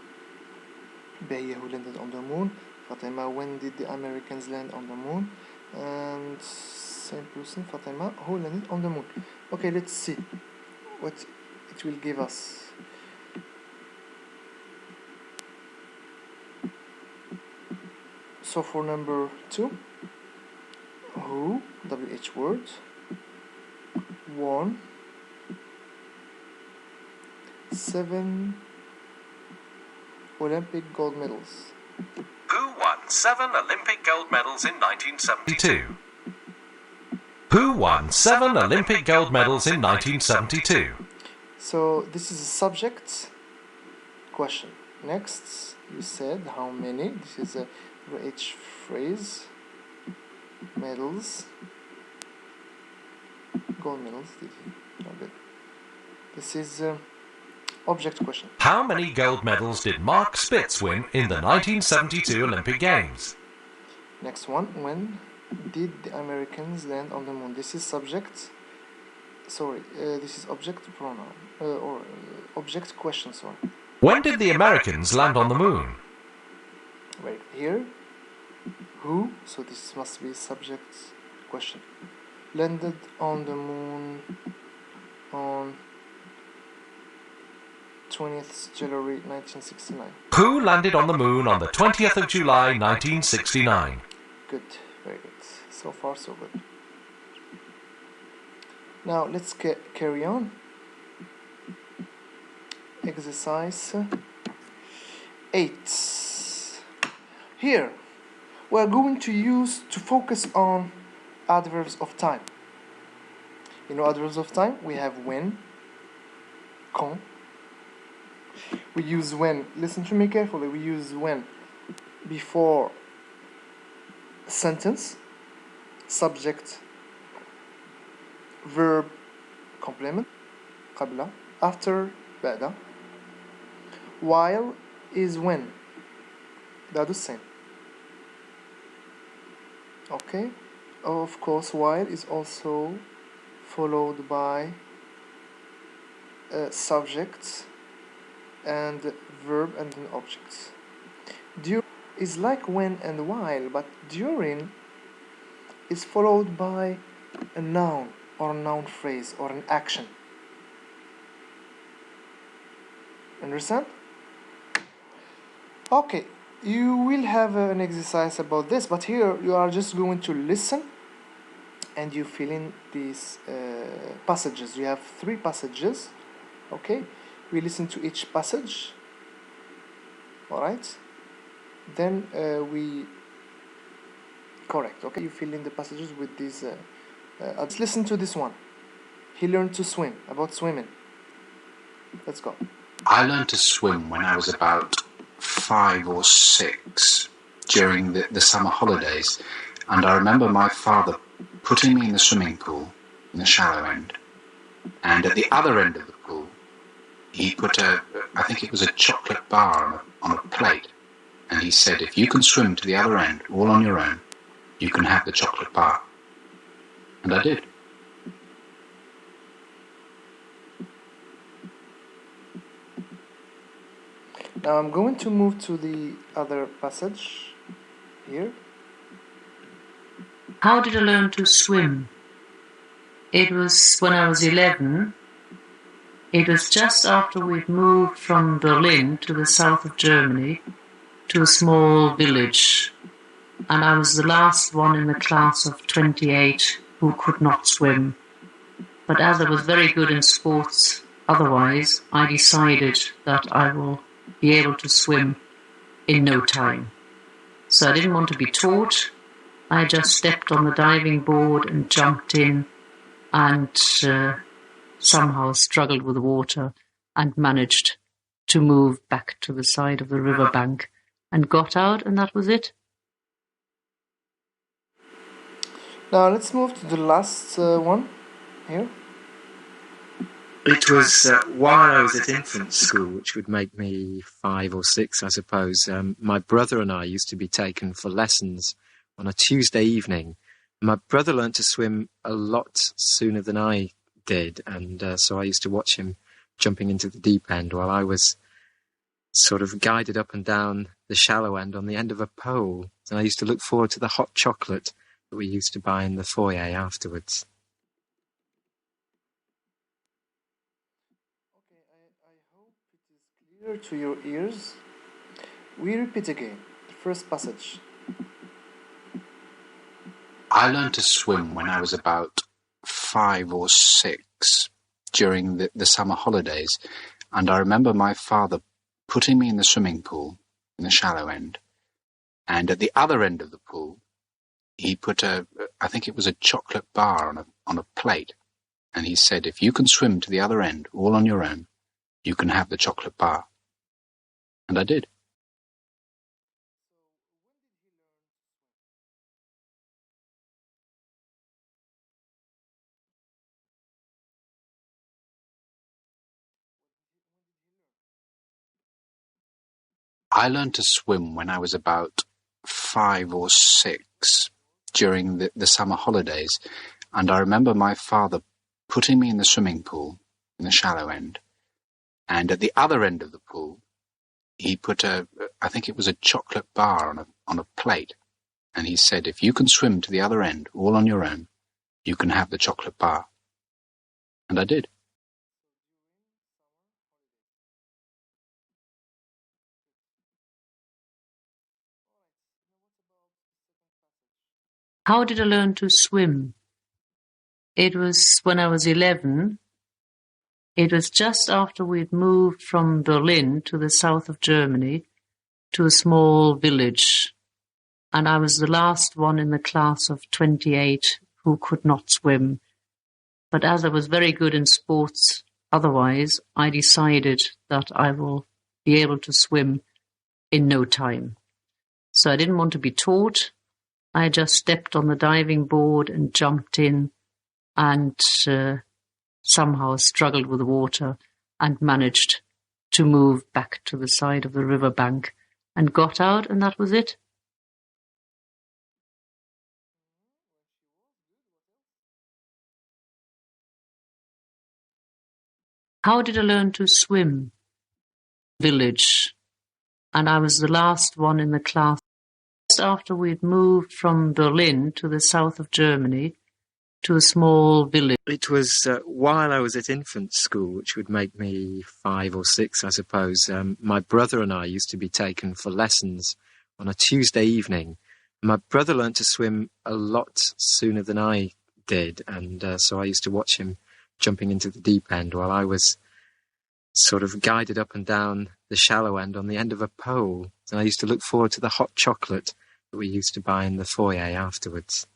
Bahia, who landed on the moon? Fatima, when did the Americans land on the moon? And same person, Fatima, who landed on the moon? Okay, let's see what it will give us. So for number 2, who, WH word, won 7 Olympic gold medals.
Who won 7 Olympic gold medals in 1972? Who won 7 Olympic gold medals in 1972?
So this is a subject question. Next, you said how many. This is a H phrase. Medals. Gold medals did he? Not good. This is object question.
How many gold medals did Mark Spitz win in the 1972 Olympic Games?
Next one. When did the Americans land on the moon? This is subject. Sorry, this is object pronoun or object question. Sorry.
When did the Americans land on the moon?
Right here. Who? So this must be subject question. Landed on the moon on 20th January 1969.
Who landed on the moon on the 20th of July 1969?
Good, very good. So far, so good. Now let's carry on. Exercise 8. Here, we are going to focus on adverbs of time. You know adverbs of time? We have when, quand. We use when. Listen to me carefully. We use when before sentence, subject, verb, complement, قبل, after, بعد. While is when. That's the same. Okay? Of course, while is also followed by subject and verb and an object. During is like when and while, but during is followed by a noun or a noun phrase or an action. Understand? Okay, you will have an exercise about this, but here you are just going to listen and you fill in these passages. You have 3 passages. Okay, we listen to each passage. Alright, then we correct. Okay, you fill in the passages with these. Let's listen to this one. He learned to swim. About swimming. Let's go.
I learned to swim when I was about 5 or 6 during the summer holidays, and I remember my father putting me in the swimming pool in the shallow end, and at the other end of the pool he put I think it was a chocolate bar on a plate, and he said, if you can swim to the other end all on your own, you can have the chocolate bar. And I did.
Now I'm going to move to the other passage here.
How did I learn to swim? It was when I was 11. It was just after we'd moved from Berlin to the south of Germany to a small village, and I was the last one in the class of 28 who could not swim. But as I was very good in sports otherwise, I decided that I will be able to swim in no time. So I didn't want to be taught. I just stepped on the diving board and jumped in and somehow struggled with the water and managed to move back to the side of the riverbank and got out, and that was it.
Now let's move to the last one here.
It was while I was at infant school, which would make me 5 or 6, I suppose. My brother and I used to be taken for lessons on a Tuesday evening. My brother learned to swim a lot sooner than I did, and so I used to watch him jumping into the deep end while I was sort of guided up and down the shallow end on the end of a pole. And I used to look forward to the hot chocolate that we used to buy in the foyer afterwards.
Okay, I hope it is clear to your ears. We repeat again the first passage.
I learned to swim when I was about 5 or 6 during the summer holidays, and I remember my father putting me in the swimming pool in the shallow end, and at the other end of the pool he put I think it was a chocolate bar on a plate, and he said, if you can swim to the other end all on your own, you can have the chocolate bar. And I did. I learned to swim when I was about 5 or 6 during the summer holidays, and I remember my father putting me in the swimming pool in the shallow end, and at the other end of the pool he put I think it was a chocolate bar on a plate, and he said, if you can swim to the other end all on your own, you can have the chocolate bar. And I did.
How did I learn to swim? It was when I was 11. It was just after we'd moved from Berlin to the south of Germany to a small village, and I was the last one in the class of 28 who could not swim. But as I was very good in sports otherwise, I decided that I will be able to swim in no time. So I didn't want to be taught. I just stepped on the diving board and jumped in and somehow struggled with the water and managed to move back to the side of the riverbank and got out, and that was it. How did I learn to swim? Village, and I was the last one in the class. Just after we'd moved from Berlin to the south of Germany to a small village.
It was while I was at infant school, which would make me 5 or 6, I suppose. My brother and I used to be taken for lessons on a Tuesday evening. My brother learned to swim a lot sooner than I did, and so I used to watch him jumping into the deep end while I was sort of guided up and down the shallow end on the end of a pole. And I used to look forward to the hot chocolate that we used to buy in the foyer afterwards.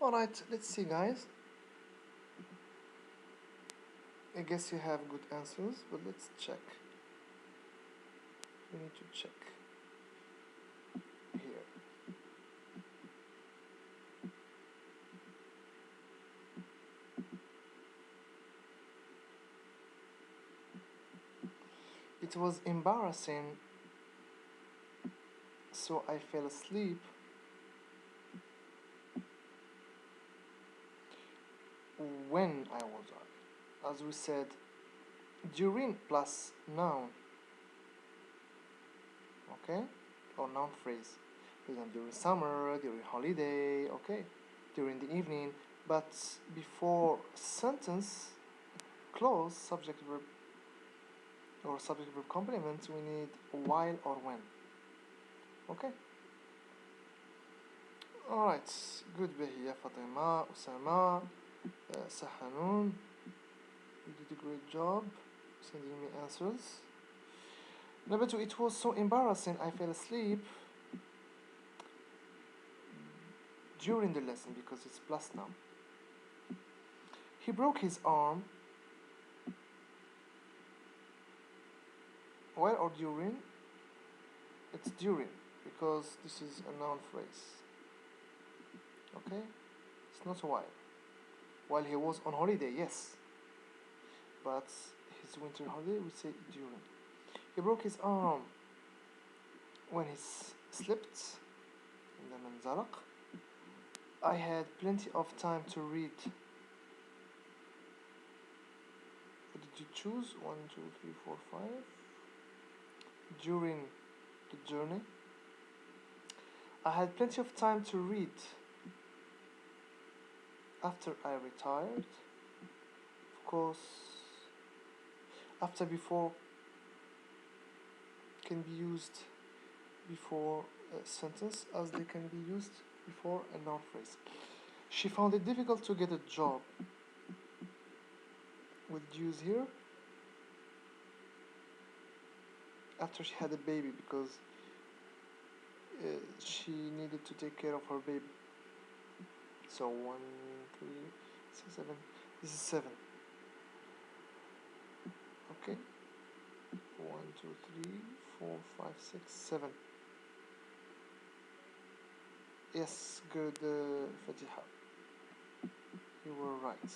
Alright, let's see, guys. I guess you have good answers, but let's check. We need to check here. It was embarrassing, so I fell asleep. When I was on, as we said, during plus noun, okay, or noun phrase. For example, during summer, during holiday, okay, during the evening. But before sentence, clause, subject verb, or subject verb complement, we need while or when. Okay. Alright, good Bahia, Fatima, Usama, Sahanun. You did a great job sending me answers. Number 2, it was so embarrassing I fell asleep during the lesson because it's plus now. He broke his arm while or during. It's during because this is a noun phrase. Okay, it's not while. While he was on holiday, yes, but his winter holiday we say during. He broke his arm when he slept in the manzaraq. I had plenty of time to read. What did you choose? 1, 2, 3, 4, 5. During the journey. I had plenty of time to read after I retired. Of course, after before can be used before a sentence as they can be used before a noun phrase. She found it difficult to get a job. Would use here after she had a baby because she needed to take care of her baby. So 1, 3, 6, 7. This is 7. Okay. 1, 2, 3, 4, 5, 6, 7. Yes, good, Fatiha. You were right.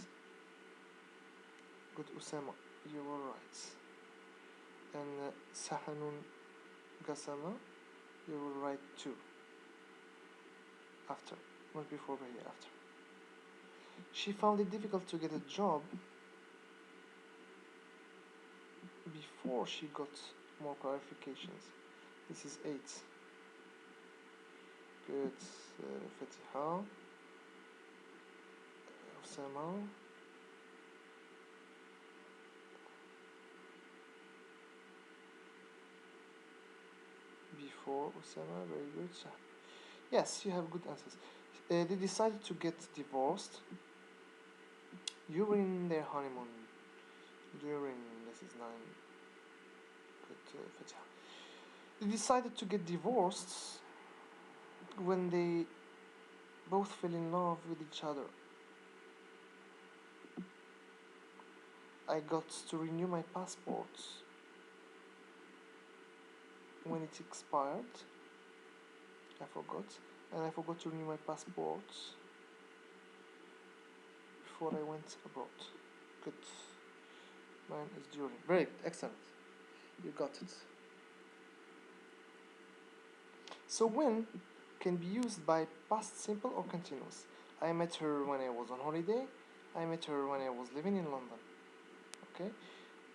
Good, Usama. You were right. And Sahanun Gassama, you were right too. After, not before, but here after. She found it difficult to get a job before she got more clarifications. This is 8. Good, Fatiha, Osama. Before Osama, very good. Yes, you have good answers. They decided to get divorced during their honeymoon. During, this is 9. Good, Fatiha. They decided to get divorced when they both fell in love with each other. I got to renew my passport when it expired. I forgot, and I forgot to renew my passport before I went abroad. Good. Mine is during. Very excellent. You got it. So when can be used by past simple or continuous. I met her when I was on holiday. I met her when I was living in London. Okay.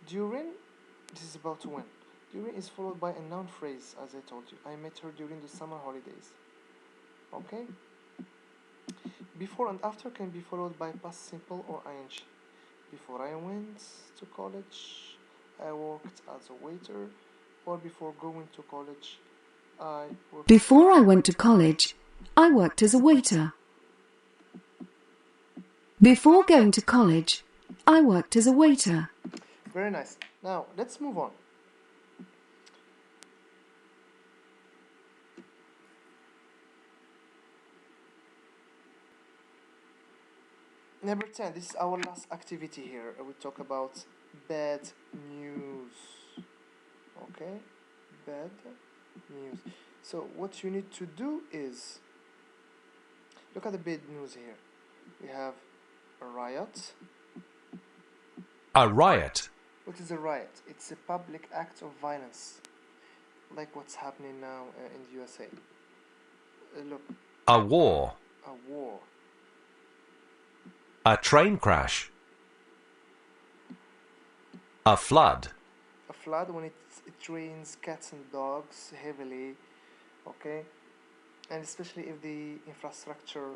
During, this is about when. During is followed by a noun phrase, as I told you. I met her during the summer holidays. Okay. Before and after can be followed by past simple or ing. Before I went to college, I worked as a waiter, or before going to college, I worked.
Before I went to college, I worked as a waiter. Before going to college, I worked as a waiter.
Very nice. Now, let's move on. Number 10, this is our last activity here. We talk about bad news. Okay? Bad news. So what you need to do is look at the bad news here. We have a riot.
A riot.
What is a riot? It's a public act of violence, like what's happening now in the USA. Look,
A war.
a war.
A train crash. A flood.
A flood when it rains cats and dogs heavily, okay? And especially if the infrastructure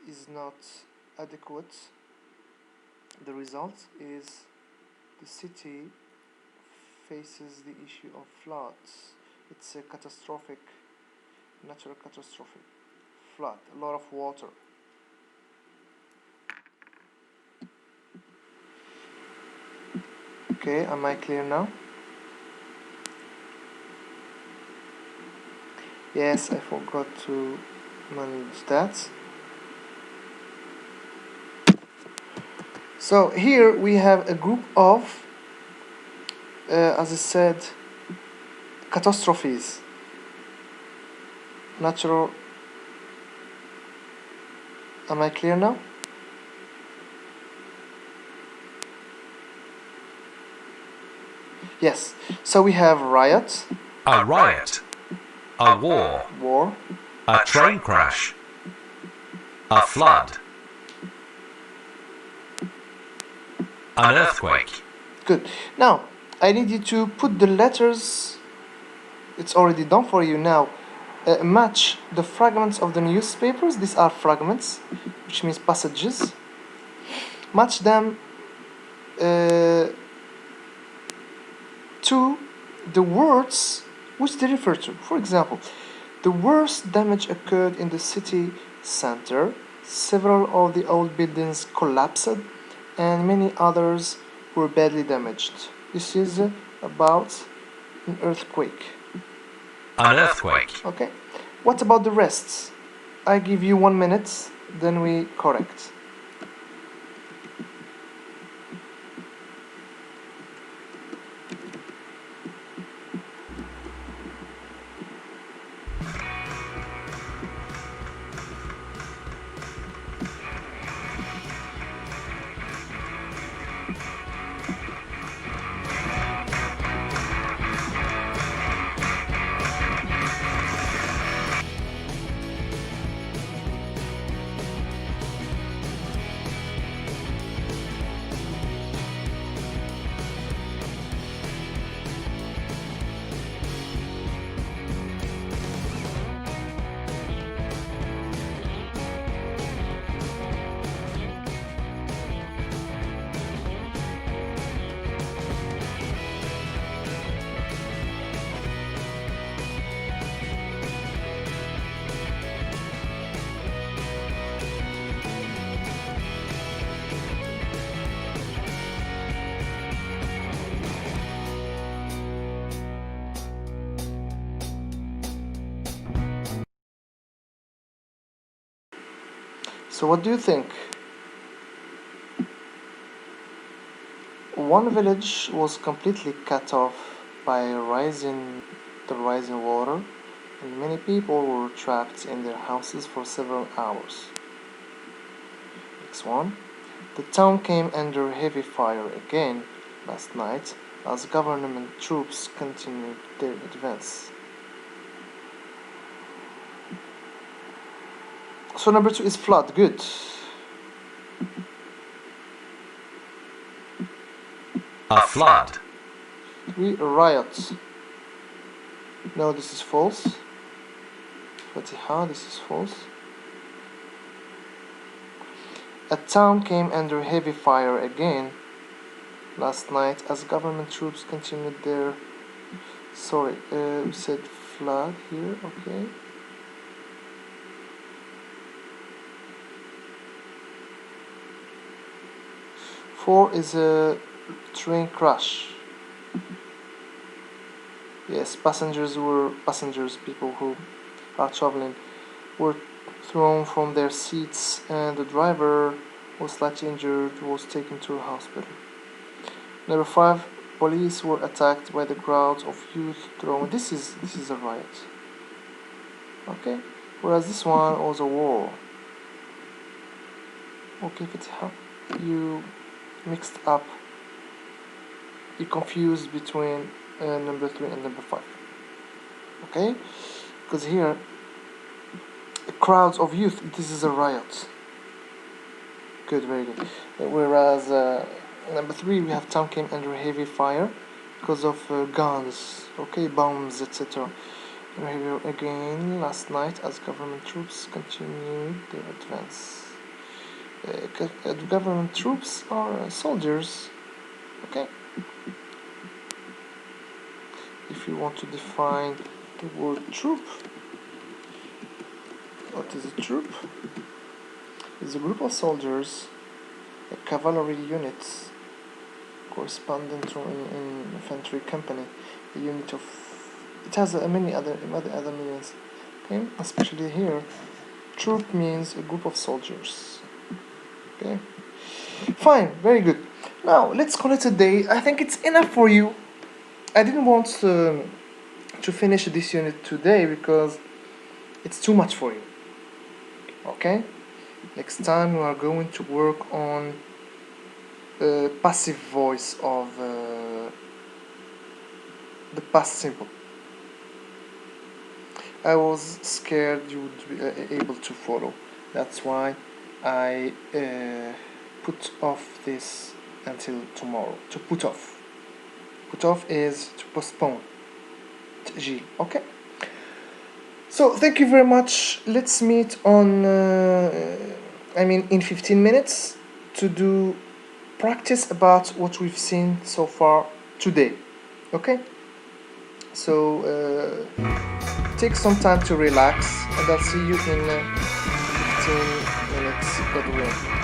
is not adequate, the result is the city faces the issue of floods. It's a catastrophic, natural catastrophe. Flood, a lot of water. Okay, am I clear now? Yes, I forgot to manage that. So here we have a group of, as I said, catastrophes. Natural. Am I clear now? Yes. So we have riot.
A riot. A war.
War.
A train crash. A flood. An earthquake.
Good. Now, I need you to put the letters, it's already done for you now, match the fragments of the newspapers, these are fragments, which means passages, match them to the words which they refer to. For example, the worst damage occurred in the city center, several of the old buildings collapsed, and many others were badly damaged. This is about an earthquake.
An earthquake.
Okay. What about the rest? I give you 1 minute, then we correct. So what do you think? One village was completely cut off by the rising water, and many people were trapped in their houses for several hours. Next one. The town came under heavy fire again last night as government troops continued their advance. So number 2 is flood. Good.
A flood.
3, riot. No, this is false. Fatiha, this is false. A town came under heavy fire again last night as government troops continued their... Sorry, we said flood here, okay. Four is a train crash. Yes, people who are traveling, were thrown from their seats, and the driver was slightly injured, was taken to a hospital. Number 5, police were attacked by the crowds of youth throwing. This is a riot. Okay, whereas this one was a war. Okay, Fatiha, you mixed up, you confused between number 3 and number 5. Okay, because here crowds of youth, this is a riot. Good, very good. Whereas number 3, we have town came under heavy fire because of guns, okay, bombs, etc. Again last night as government troops continued their advance. The government troops are soldiers, okay. If you want to define the word troop, what is a troop? It's a group of soldiers, a cavalry unit corresponding to an infantry company, a unit of, it has many other meanings, okay, especially here troop means a group of soldiers, okay. Fine, very good. Now let's call it a day. I think it's enough for you. I didn't want to finish this unit today because it's too much for you, okay. Next time we are going to work on passive voice of the past simple. I was scared you would be able to follow. That's why I put off this until tomorrow. To put off. Put off is to postpone. تأجيل. Okay. So thank you very much. Let's meet on in 15 minutes to do practice about what we've seen so far today. Okay? So take some time to relax and I'll see you in 15 minutes. God willing.